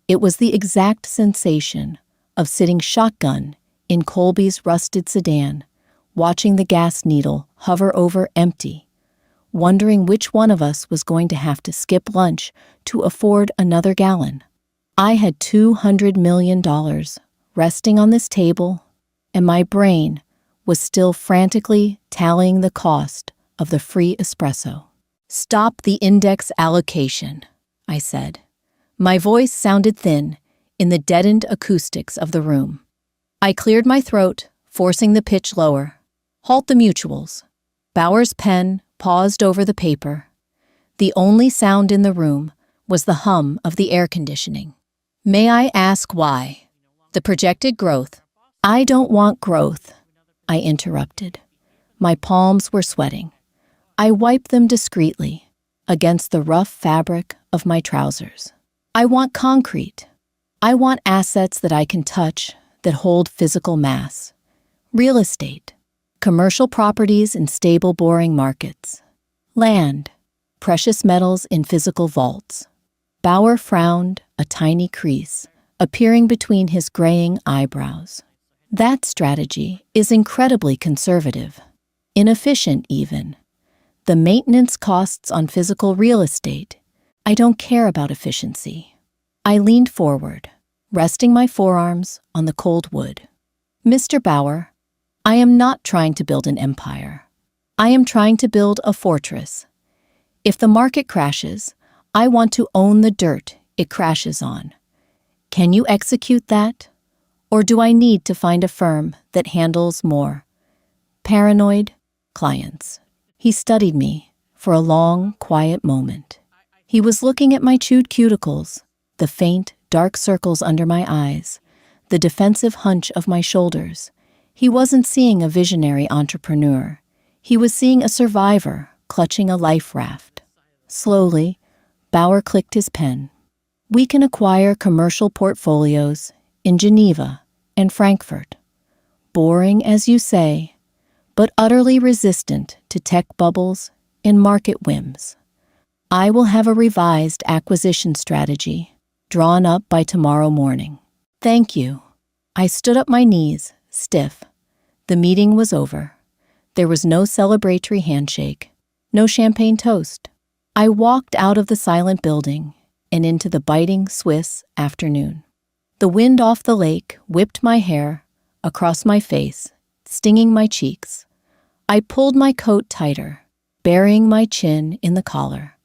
It was the exact sensation of sitting shotgun in Colby's rusted sedan, watching the gas needle hover over empty, wondering which one of us was going to have to skip lunch to afford another gallon. I had $200 million resting on this table, and my brain was still frantically tallying the cost of the free espresso. "Stop the index allocation," I said. My voice sounded thin in the deadened acoustics of the room. I cleared my throat, forcing the pitch lower. "Halt the mutuals." Bauer's pen paused over the paper. The only sound in the room was the hum of the air conditioning. "May I ask why?" "The projected growth." "I don't want growth," I interrupted. My palms were sweating. I wiped them discreetly against the rough fabric of my trousers. "I want concrete. I want assets that I can touch, that hold physical mass. Real estate, commercial properties in stable, boring markets. Land, precious metals in physical vaults." Bauer frowned, a tiny crease appearing between his graying eyebrows. "That strategy is incredibly conservative, inefficient even. The maintenance costs on physical real estate. I don't care about efficiency." I leaned forward, resting my forearms on the cold wood. "Mr. Bauer, I am not trying to build an empire. I am trying to build a fortress. If the market crashes, I want to own the dirt it crashes on. Can you execute that? Or do I need to find a firm that handles more paranoid clients?" He studied me for a long, quiet moment. He was looking at my chewed cuticles, the faint, dark circles under my eyes, the defensive hunch of my shoulders. He wasn't seeing a visionary entrepreneur. He was seeing a survivor clutching a life raft. Slowly, Bauer clicked his pen. "We can acquire commercial portfolios in Geneva and Frankfurt. Boring, as you say, but utterly resistant to tech bubbles and market whims. I will have a revised acquisition strategy drawn up by tomorrow morning." "Thank you." I stood up, my knees stiff. The meeting was over. There was no celebratory handshake, no champagne toast. I walked out of the silent building and into the biting Swiss afternoon. The wind off the lake whipped my hair across my face, stinging my cheeks. I pulled my coat tighter, burying my chin in the collar.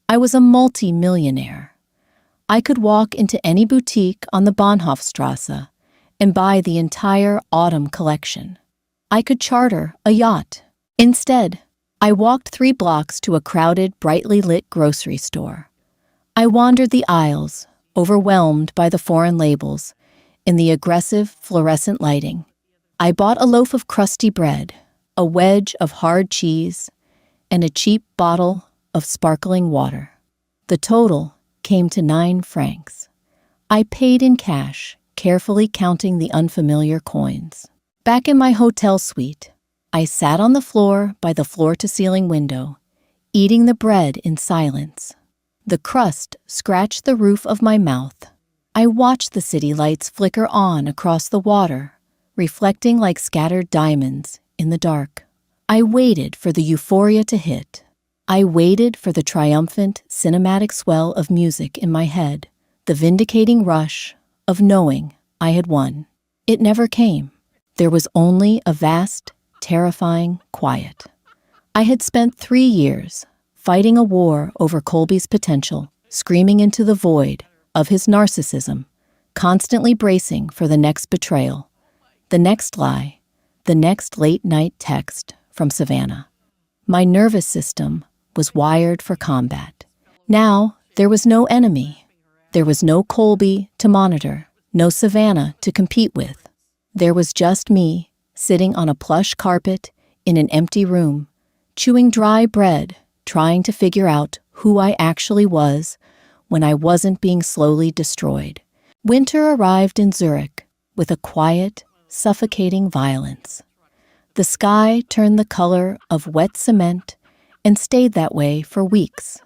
I was a multi-millionaire. I could walk into any boutique on the Bahnhofstrasse and buy the entire autumn collection. I could charter a yacht. Instead, I walked 3 blocks to a crowded, brightly lit grocery store. I wandered the aisles, overwhelmed by the foreign labels and the aggressive fluorescent lighting. I bought a loaf of crusty bread, a wedge of hard cheese, and a cheap bottle of sparkling water. The total came to 9 francs. I paid in cash, carefully counting the unfamiliar coins. Back in my hotel suite, I sat on the floor by the floor-to-ceiling window, eating the bread in silence. The crust scratched the roof of my mouth. I watched the city lights flicker on across the water, reflecting like scattered diamonds in the dark. I waited for the euphoria to hit. I waited for the triumphant, cinematic swell of music in my head, the vindicating rush of knowing I had won. It never came. There was only a vast, terrifying quiet. I had spent 3 years fighting a war over Colby's potential, screaming into the void of his narcissism, constantly bracing for the next betrayal, the next lie, the next late-night text from Savannah. My nervous system was wired for combat. Now, there was no enemy. There was no Colby to monitor, no Savannah to compete with. There was just me, sitting on a plush carpet in an empty room, chewing dry bread, trying to figure out who I actually was when I wasn't being slowly destroyed. Winter arrived in Zurich with a quiet, suffocating violence. The sky turned the color of wet cement and stayed that way for weeks.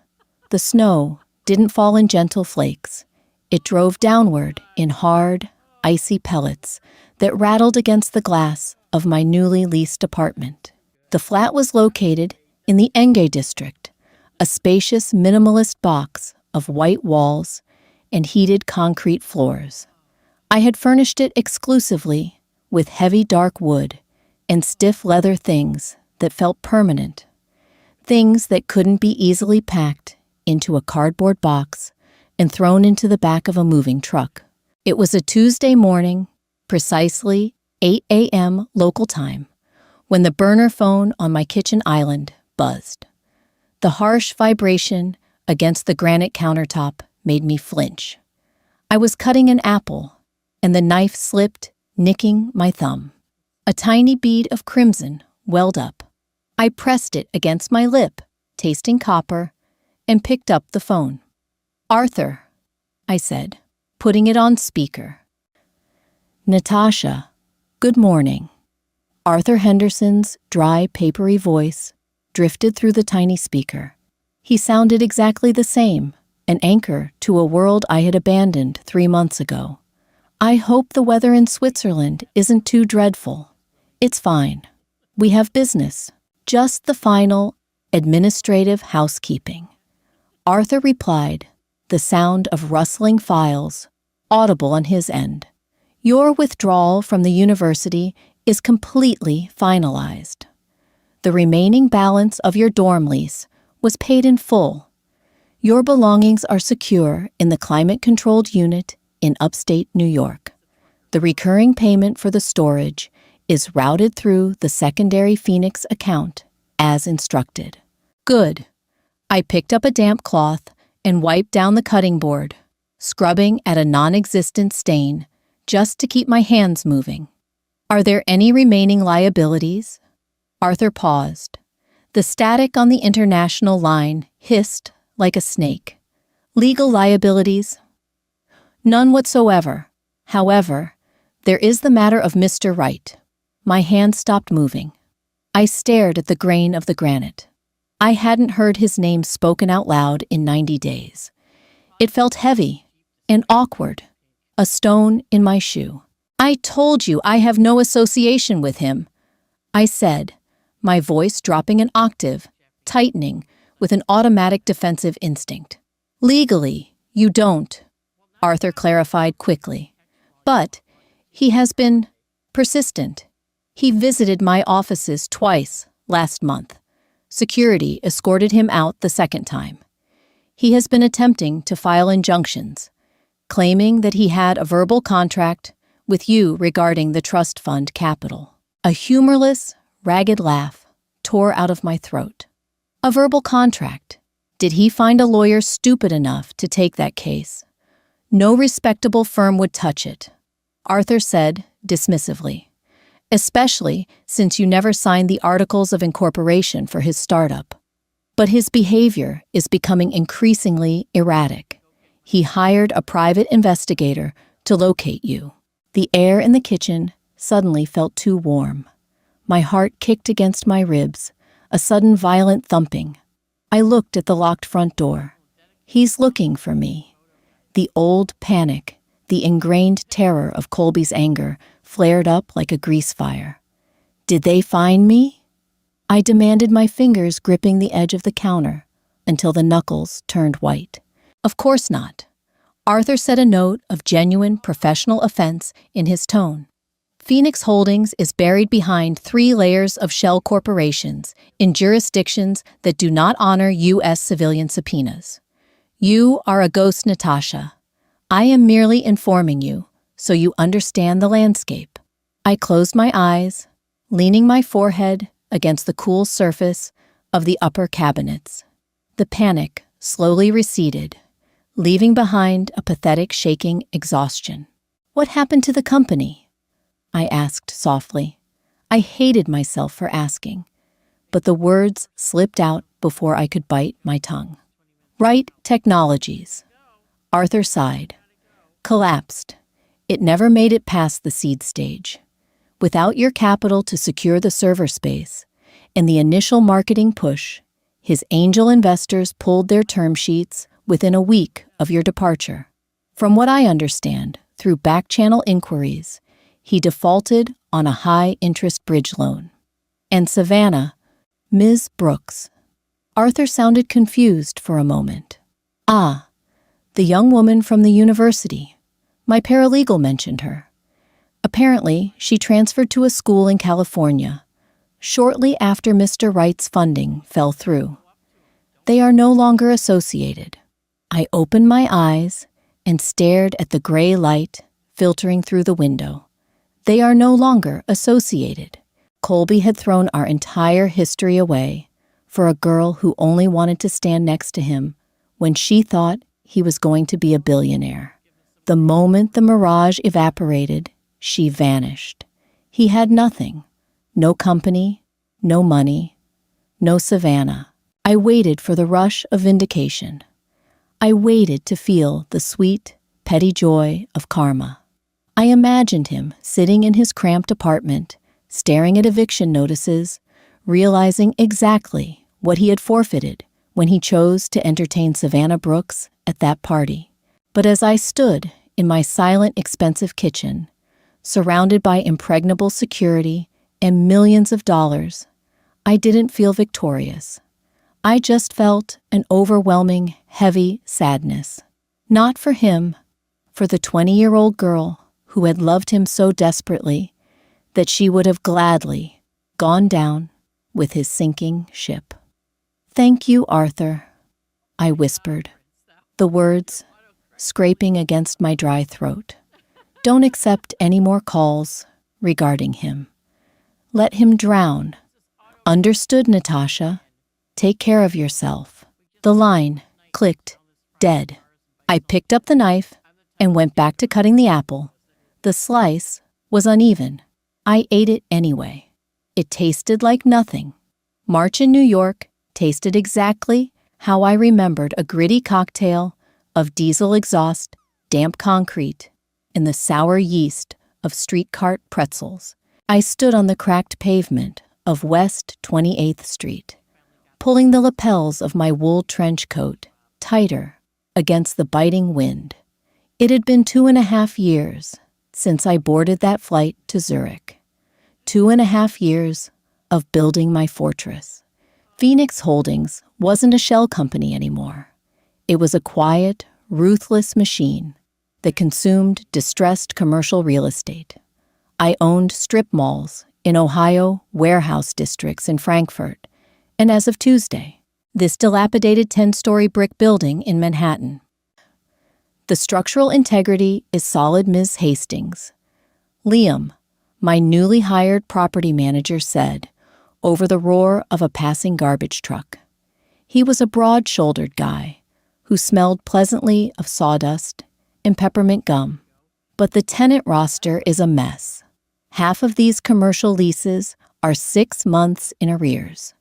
The snow didn't fall in gentle flakes. It drove downward in hard, icy pellets that rattled against the glass of my newly leased apartment. The flat was located in the Enge district, a spacious minimalist box of white walls and heated concrete floors. I had furnished it exclusively with heavy dark wood and stiff leather things that felt permanent, things that couldn't be easily packed into a cardboard box and thrown into the back of a moving truck. It was a Tuesday morning, precisely 8 a.m. local time, when the burner phone on my kitchen island buzzed. The harsh vibration against the granite countertop made me flinch. I was cutting an apple, and the knife slipped, nicking my thumb. A tiny bead of crimson welled up. I pressed it against my lip, tasting copper, and picked up the phone. "Arthur," I said, putting it on speaker. "Natasha, good morning." Arthur Henderson's dry, papery voice drifted through the tiny speaker. He sounded exactly the same, an anchor to a world I had abandoned 3 months ago. "I hope the weather in Switzerland isn't too dreadful. It's fine. We have business, just the final administrative housekeeping." Arthur replied, the sound of rustling files audible on his end. "Your withdrawal from the university is completely finalized. The remaining balance of your dorm lease was paid in full. Your belongings are secure in the climate-controlled unit in upstate New York. The recurring payment for the storage is routed through the secondary Phoenix account as instructed." Good. I picked up a damp cloth and wiped down the cutting board, scrubbing at a non-existent stain just to keep my hands moving. "Are there any remaining liabilities?" Arthur paused. The static on the international line hissed like a snake. "Legal liabilities?" "None whatsoever. However, there is the matter of Mr. Wright." My hand stopped moving. I stared at the grain of the granite. I hadn't heard his name spoken out loud in 90 days. It felt heavy and awkward, a stone in my shoe. "I told you I have no association with him," I said, my voice dropping an octave, tightening with an automatic defensive instinct. "Legally, you don't," Arthur clarified quickly. "But he has been persistent. He visited my offices twice last month. Security escorted him out the second time. He has been attempting to file injunctions, claiming that he had a verbal contract with you regarding the trust fund capital." A humorless, ragged laugh tore out of my throat. A verbal contract? Did he find a lawyer stupid enough to take that case? No respectable firm would touch it, Arthur said dismissively. especially since you never signed the articles of incorporation for his startup. But his behavior is becoming increasingly erratic. He hired a private investigator to locate you. The air in the kitchen suddenly felt too warm. My heart kicked against my ribs, a sudden violent thumping. I looked at the locked front door. He's looking for me. The old panic, the ingrained terror of Colby's anger, flared up like a grease fire. Did they find me? I demanded, my fingers gripping the edge of the counter until the knuckles turned white. Of course not. Arthur said, a note of genuine professional offense in his tone. Phoenix Holdings is buried behind 3 layers of shell corporations in jurisdictions that do not honor U.S. civilian subpoenas. You are a ghost, Natasha. I am merely informing you so you understand the landscape. I closed my eyes, leaning my forehead against the cool surface of the upper cabinets. The panic slowly receded, leaving behind a pathetic shaking exhaustion. What happened to the company? I asked softly. I hated myself for asking, but the words slipped out before I could bite my tongue. Right Technologies. Arthur sighed. Collapsed. It never made it past the seed stage. Without your capital to secure the server space and the initial marketing push, his angel investors pulled their term sheets within a week of your departure. From what I understand, through back-channel inquiries, he defaulted on a high-interest bridge loan. And Savannah, Ms. Brooks. Arthur sounded confused for a moment. Ah, the young woman from the university. My paralegal mentioned her. Apparently, she transferred to a school in California shortly after Mr. Wright's funding fell through. They are no longer associated. I opened my eyes and stared at the gray light filtering through the window. They are no longer associated. Colby had thrown our entire history away for a girl who only wanted to stand next to him when she thought he was going to be a billionaire. The moment the mirage evaporated, she vanished. He had nothing. No company, no money, no Savannah. I waited for the rush of vindication. I waited to feel the sweet, petty joy of karma. I imagined him sitting in his cramped apartment, staring at eviction notices, realizing exactly what he had forfeited when he chose to entertain Savannah Brooks at that party. But as I stood in my silent, expensive kitchen, surrounded by impregnable security and millions of dollars, I didn't feel victorious. I just felt an overwhelming, heavy sadness. Not for him, for the 20-year-old girl who had loved him so desperately that she would have gladly gone down with his sinking ship. Thank you, Arthur, I whispered, the words scraping against my dry throat. Don't accept any more calls regarding him. Let him drown. Understood, Natasha. Take care of yourself. The line clicked dead. I picked up the knife and went back to cutting the apple. The slice was uneven. I ate it anyway. It tasted like nothing. March in New York tasted exactly how I remembered a gritty cocktail of diesel exhaust, damp concrete, and the sour yeast of street cart pretzels. I stood on the cracked pavement of West 28th Street, pulling the lapels of my wool trench coat tighter against the biting wind. It had been 2.5 years since I boarded that flight to Zurich. 2.5 years of building my fortress. Phoenix Holdings wasn't a shell company anymore. It was a quiet, ruthless machine that consumed distressed commercial real estate. I owned strip malls in Ohio, warehouse districts in Frankfurt, and as of Tuesday, this dilapidated 10-story brick building in Manhattan. The structural integrity is solid, Ms. Hastings. Liam, my newly hired property manager, said over the roar of a passing garbage truck. He was a broad-shouldered guy who smelled pleasantly of sawdust and peppermint gum. But the tenant roster is a mess. Half of these commercial leases are 6 months in arrears.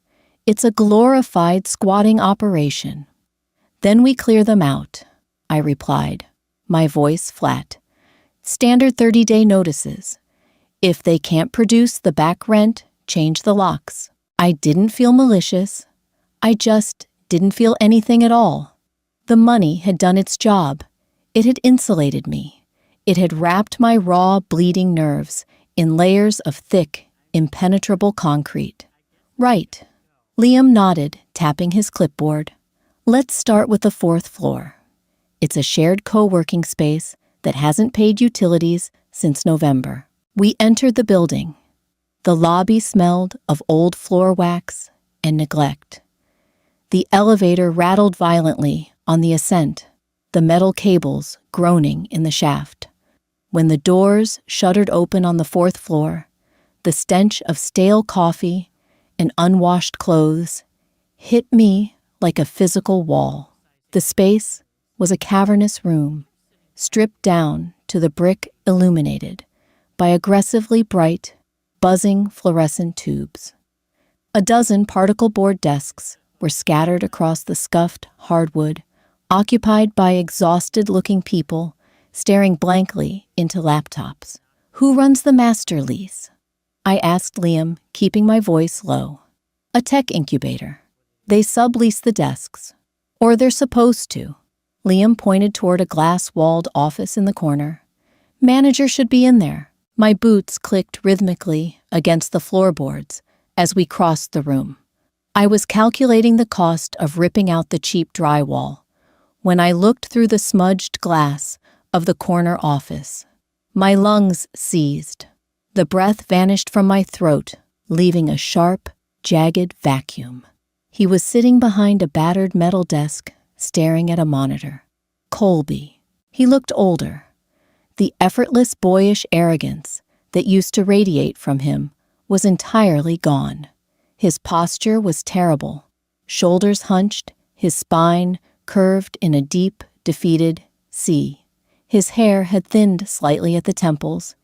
It's a glorified squatting operation. Then we clear them out, I replied, my voice flat. Standard 30-day notices. If they can't produce the back rent, change the locks. I didn't feel malicious. I just didn't feel anything at all. The money had done its job. It had insulated me. It had wrapped my raw, bleeding nerves in layers of thick, impenetrable concrete. Right. Liam nodded, tapping his clipboard. Let's start with the 4th floor. It's a shared co-working space that hasn't paid utilities since November. We entered the building. The lobby smelled of old floor wax and neglect. The elevator rattled violently on the ascent, the metal cables groaning in the shaft. When the doors shuttered open on the 4th floor, the stench of stale coffee and unwashed clothes hit me like a physical wall. The space was a cavernous room, stripped down to the brick illuminated by aggressively bright, buzzing fluorescent tubes. A dozen particle board desks were scattered across the scuffed hardwood, occupied by exhausted-looking people staring blankly into laptops. Who runs the master lease? I asked Liam, keeping my voice low. A tech incubator. They sublease the desks. Or they're supposed to. Liam pointed toward a glass-walled office in the corner. Manager should be in there. My boots clicked rhythmically against the floorboards as we crossed the room. I was calculating the cost of ripping out the cheap drywall when I looked through the smudged glass of the corner office. My lungs seized. The breath vanished from my throat, leaving a sharp, jagged vacuum. He was sitting behind a battered metal desk, staring at a monitor. Colby. He looked older. The effortless, boyish arrogance that used to radiate from him was entirely gone. His posture was terrible. Shoulders hunched, his spine curved in a deep, defeated C. His hair had thinned slightly at the temples,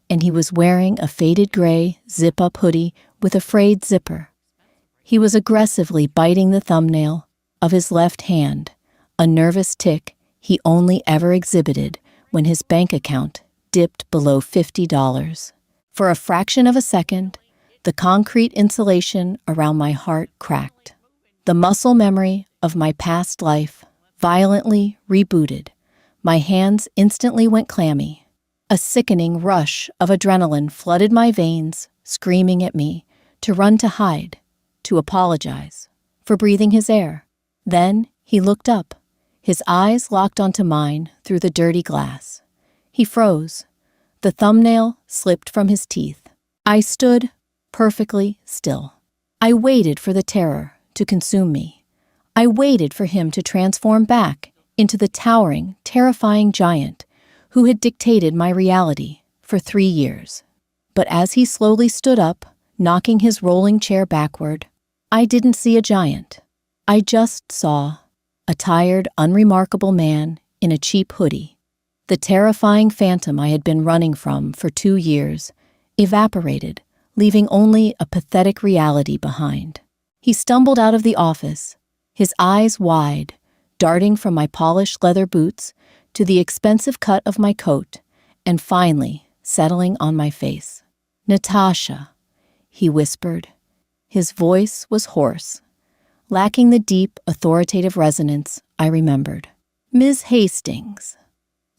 and he was wearing a faded gray zip-up hoodie with a frayed zipper. He was aggressively biting the thumbnail of his left hand, a nervous tic he only ever exhibited when his bank account dipped below $50. For a fraction of a second, the concrete insulation around my heart cracked. The muscle memory of my past life violently rebooted. My hands instantly went clammy. A sickening rush of adrenaline flooded my veins, screaming at me to run, to hide, to apologize for breathing his air. Then he looked up, his eyes locked onto mine through the dirty glass. He froze. The thumbnail slipped from his teeth. I stood perfectly still. I waited for the terror to consume me. I waited for him to transform back into the towering, terrifying giant who had dictated my reality for 3 years. But as he slowly stood up, knocking his rolling chair backward, I didn't see a giant. I just saw a tired, unremarkable man in a cheap hoodie. The terrifying phantom I had been running from for 2 years evaporated, leaving only a pathetic reality behind. He stumbled out of the office, his eyes wide, darting from my polished leather boots to the expensive cut of my coat, and finally settling on my face. "Natasha," he whispered. His voice was hoarse, lacking the deep, authoritative resonance I remembered. "Ms. Hastings."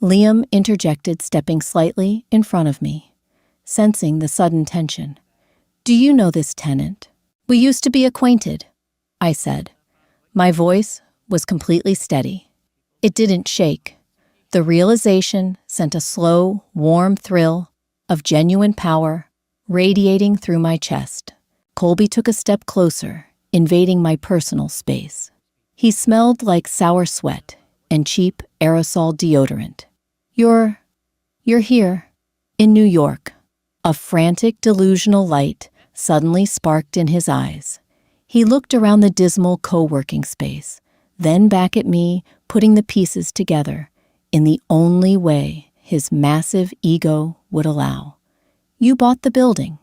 Liam interjected, stepping slightly in front of me, sensing the sudden tension. "Do you know this tenant? We used to be acquainted," I said. My voice was completely steady. It didn't shake. The realization sent a slow, warm thrill of genuine power radiating through my chest. Colby took a step closer, invading my personal space. He smelled like sour sweat and cheap aerosol deodorant. You're here, in New York." A frantic, delusional light suddenly sparked in his eyes. He looked around the dismal co-working space, then back at me, putting the pieces together in the only way his massive ego would allow. You bought the building.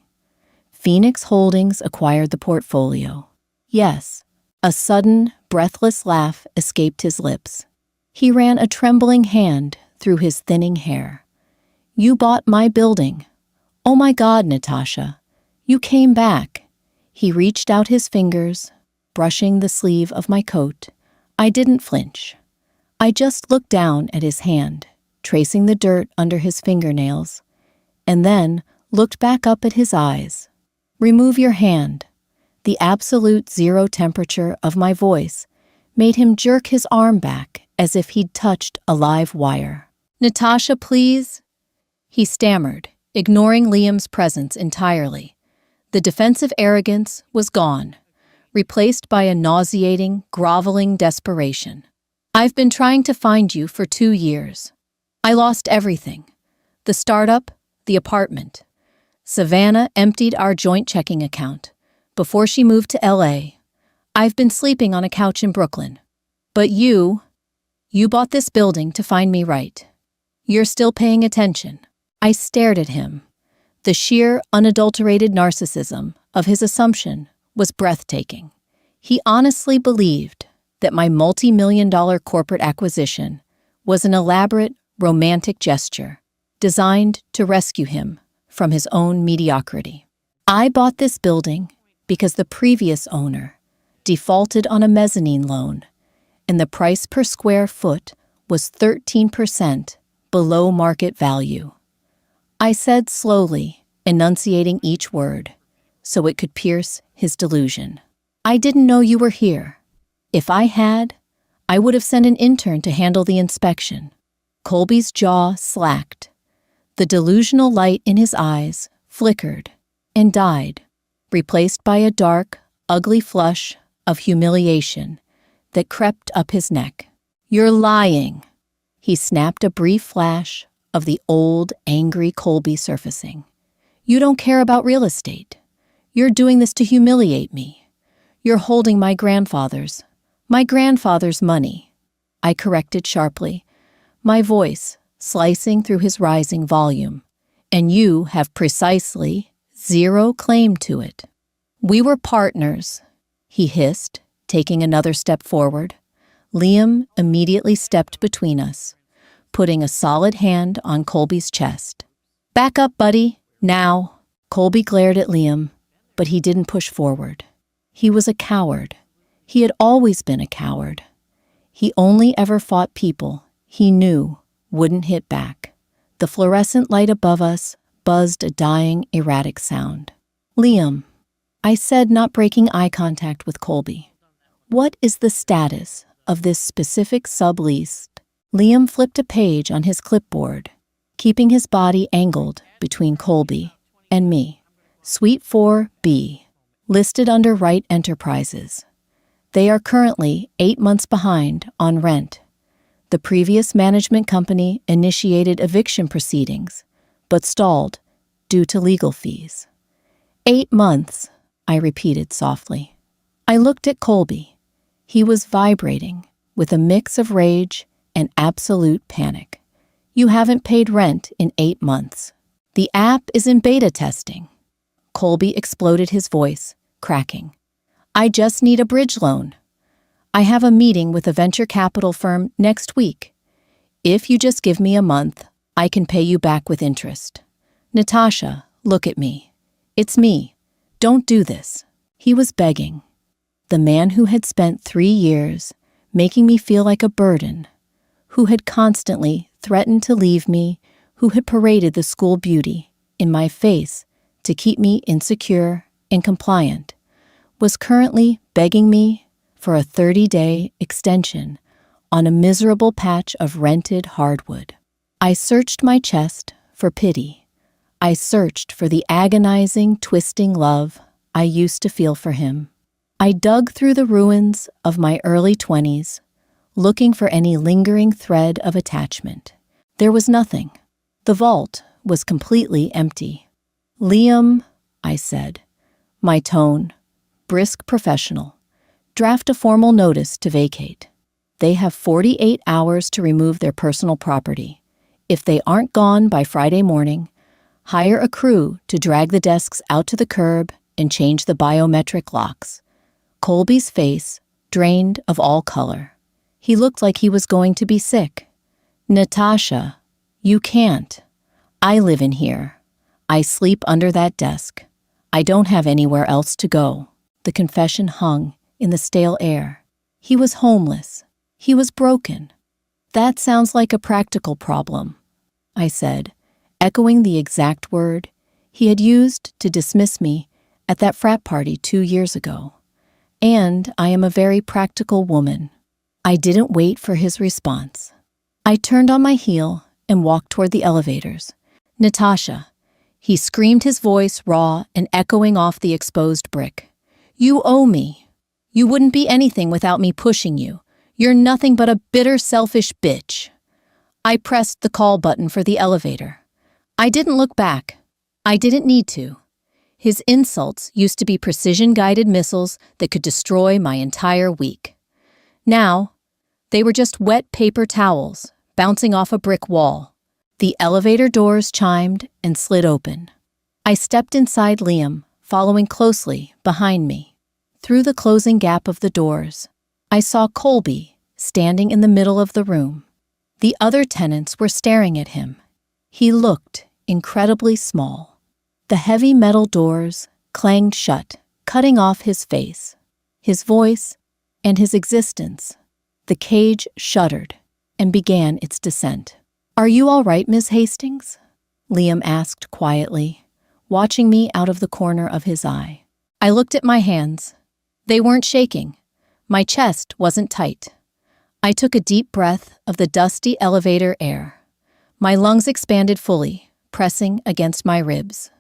Phoenix Holdings acquired the portfolio. Yes. A sudden, breathless laugh escaped his lips. He ran a trembling hand through his thinning hair. You bought my building. Oh my God, Natasha. You came back. He reached out his fingers, brushing the sleeve of my coat. I didn't flinch. I just looked down at his hand, tracing the dirt under his fingernails, and then looked back up at his eyes. Remove your hand. The absolute zero temperature of my voice made him jerk his arm back as if he'd touched a live wire. Natasha, please? He stammered, ignoring Liam's presence entirely. The defensive arrogance was gone, replaced by a nauseating, groveling desperation. I've been trying to find you for 2 years. I lost everything. The startup, the apartment. Savannah emptied our joint checking account before she moved to LA. I've been sleeping on a couch in Brooklyn. But you bought this building to find me right. You're still paying attention. I stared at him. The sheer, unadulterated narcissism of his assumption was breathtaking. He honestly believed that my multi-million-dollar corporate acquisition was an elaborate, romantic gesture designed to rescue him from his own mediocrity. I bought this building because the previous owner defaulted on a mezzanine loan, and the price per square foot was 13% below market value. I said slowly, enunciating each word, so it could pierce his delusion. I didn't know you were here. If I had, I would have sent an intern to handle the inspection. Colby's jaw slacked. The delusional light in his eyes flickered and died, replaced by a dark, ugly flush of humiliation that crept up his neck. You're lying. He snapped, a brief flash of the old, angry Colby surfacing. You don't care about real estate. You're doing this to humiliate me. You're holding my grandfather's money. I corrected sharply, my voice slicing through his rising volume. And you have precisely zero claim to it. We were partners, he hissed, taking another step forward. Liam immediately stepped between us, putting a solid hand on Colby's chest. Back up, buddy, now. Colby glared at Liam, but he didn't push forward. He was a coward. He had always been a coward. He only ever fought people he knew wouldn't hit back. The fluorescent light above us buzzed a dying, erratic sound. Liam, I said, not breaking eye contact with Colby. What is the status of this specific sublease? Liam flipped a page on his clipboard, keeping his body angled between Colby and me. Suite 4B, listed under Wright Enterprises. They are currently 8 months behind on rent. The previous management company initiated eviction proceedings, but stalled due to legal fees. 8 months, I repeated softly. I looked at Colby. He was vibrating with a mix of rage and absolute panic. You haven't paid rent in 8 months. The app is in beta testing. Colby exploded, his voice cracking. I just need a bridge loan. I have a meeting with a venture capital firm next week. If you just give me a month, I can pay you back with interest. Natasha, look at me. It's me. Don't do this. He was begging. The man who had spent 3 years making me feel like a burden, who had constantly threatened to leave me, who had paraded the school beauty in my face to keep me insecure and compliant, was currently begging me for a 30-day extension on a miserable patch of rented hardwood. I searched my chest for pity. I searched for the agonizing, twisting love I used to feel for him. I dug through the ruins of my early 20s, looking for any lingering thread of attachment. There was nothing. The vault was completely empty. Liam, I said, my tone, brisk, professional. Draft a formal notice to vacate. They have 48 hours to remove their personal property. If they aren't gone by Friday morning, Hire a crew to drag the desks out to the curb and change the biometric locks. Colby's face drained of all color. He looked like he was going to be sick. Natasha, you can't. I live in here. I sleep under that desk. I don't have anywhere else to go. The confession hung in the stale air. He was homeless. He was broken. That sounds like a practical problem, I said, echoing the exact word he had used to dismiss me at that frat party 2 years ago. And I am a very practical woman. I didn't wait for his response. I turned on my heel and walked toward the elevators. Natasha, he screamed, his voice raw and echoing off the exposed brick. You owe me. You wouldn't be anything without me pushing you. You're nothing but a bitter, selfish bitch. I pressed the call button for the elevator. I didn't look back. I didn't need to. His insults used to be precision-guided missiles that could destroy my entire week. Now, they were just wet paper towels bouncing off a brick wall. The elevator doors chimed and slid open. I stepped inside Liam, following closely behind me. Through the closing gap of the doors, I saw Colby standing in the middle of the room. The other tenants were staring at him. He looked incredibly small. The heavy metal doors clanged shut, cutting off his face, his voice, and his existence. The cage shuddered and began its descent. Are you all right, Miss Hastings? Liam asked quietly, watching me out of the corner of his eye. I looked at my hands. They weren't shaking. My chest wasn't tight. I took a deep breath of the dusty elevator air. My lungs expanded fully, pressing against my ribs.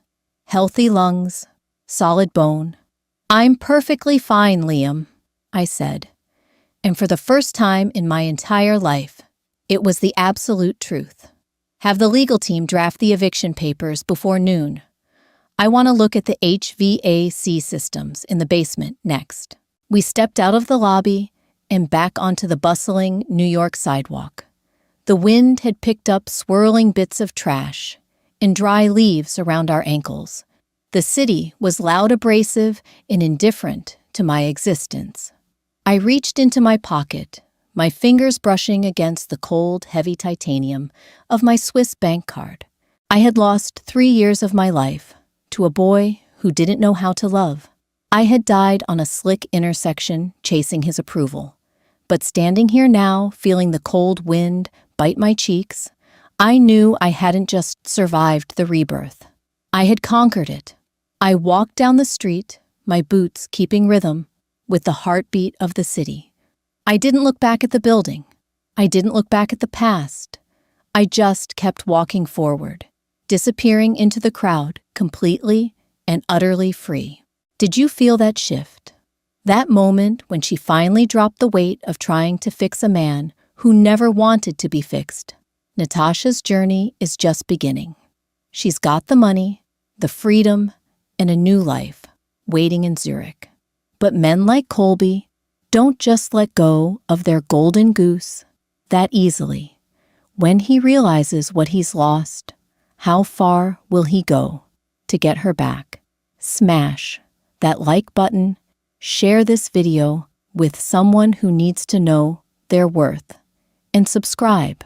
Healthy lungs, solid bone. I'm perfectly fine, Liam, I said. And for the first time in my entire life, it was the absolute truth. Have the legal team draft the eviction papers before noon. I want to look at the HVAC systems in the basement next. We stepped out of the lobby and back onto the bustling New York sidewalk. The wind had picked up swirling bits of trash and dry leaves around our ankles. The city was loud, abrasive, and indifferent to my existence. I reached into my pocket, my fingers brushing against the cold, heavy titanium of my Swiss bank card. I had lost 3 years of my life to a boy who didn't know how to love. I had died on a slick intersection chasing his approval. But standing here now, feeling the cold wind bite my cheeks, I knew I hadn't just survived the rebirth. I had conquered it. I walked down the street, my boots keeping rhythm with the heartbeat of the city. I didn't look back at the building. I didn't look back at the past. I just kept walking forward, disappearing into the crowd, completely and utterly free. Did you feel that shift? That moment when she finally dropped the weight of trying to fix a man who never wanted to be fixed? Natasha's journey is just beginning. She's got the money, the freedom, and a new life waiting in Zurich. But men like Colby don't just let go of their golden goose that easily. When he realizes what he's lost, how far will he go to get her back? Smash that like button, share this video with someone who needs to know their worth, and subscribe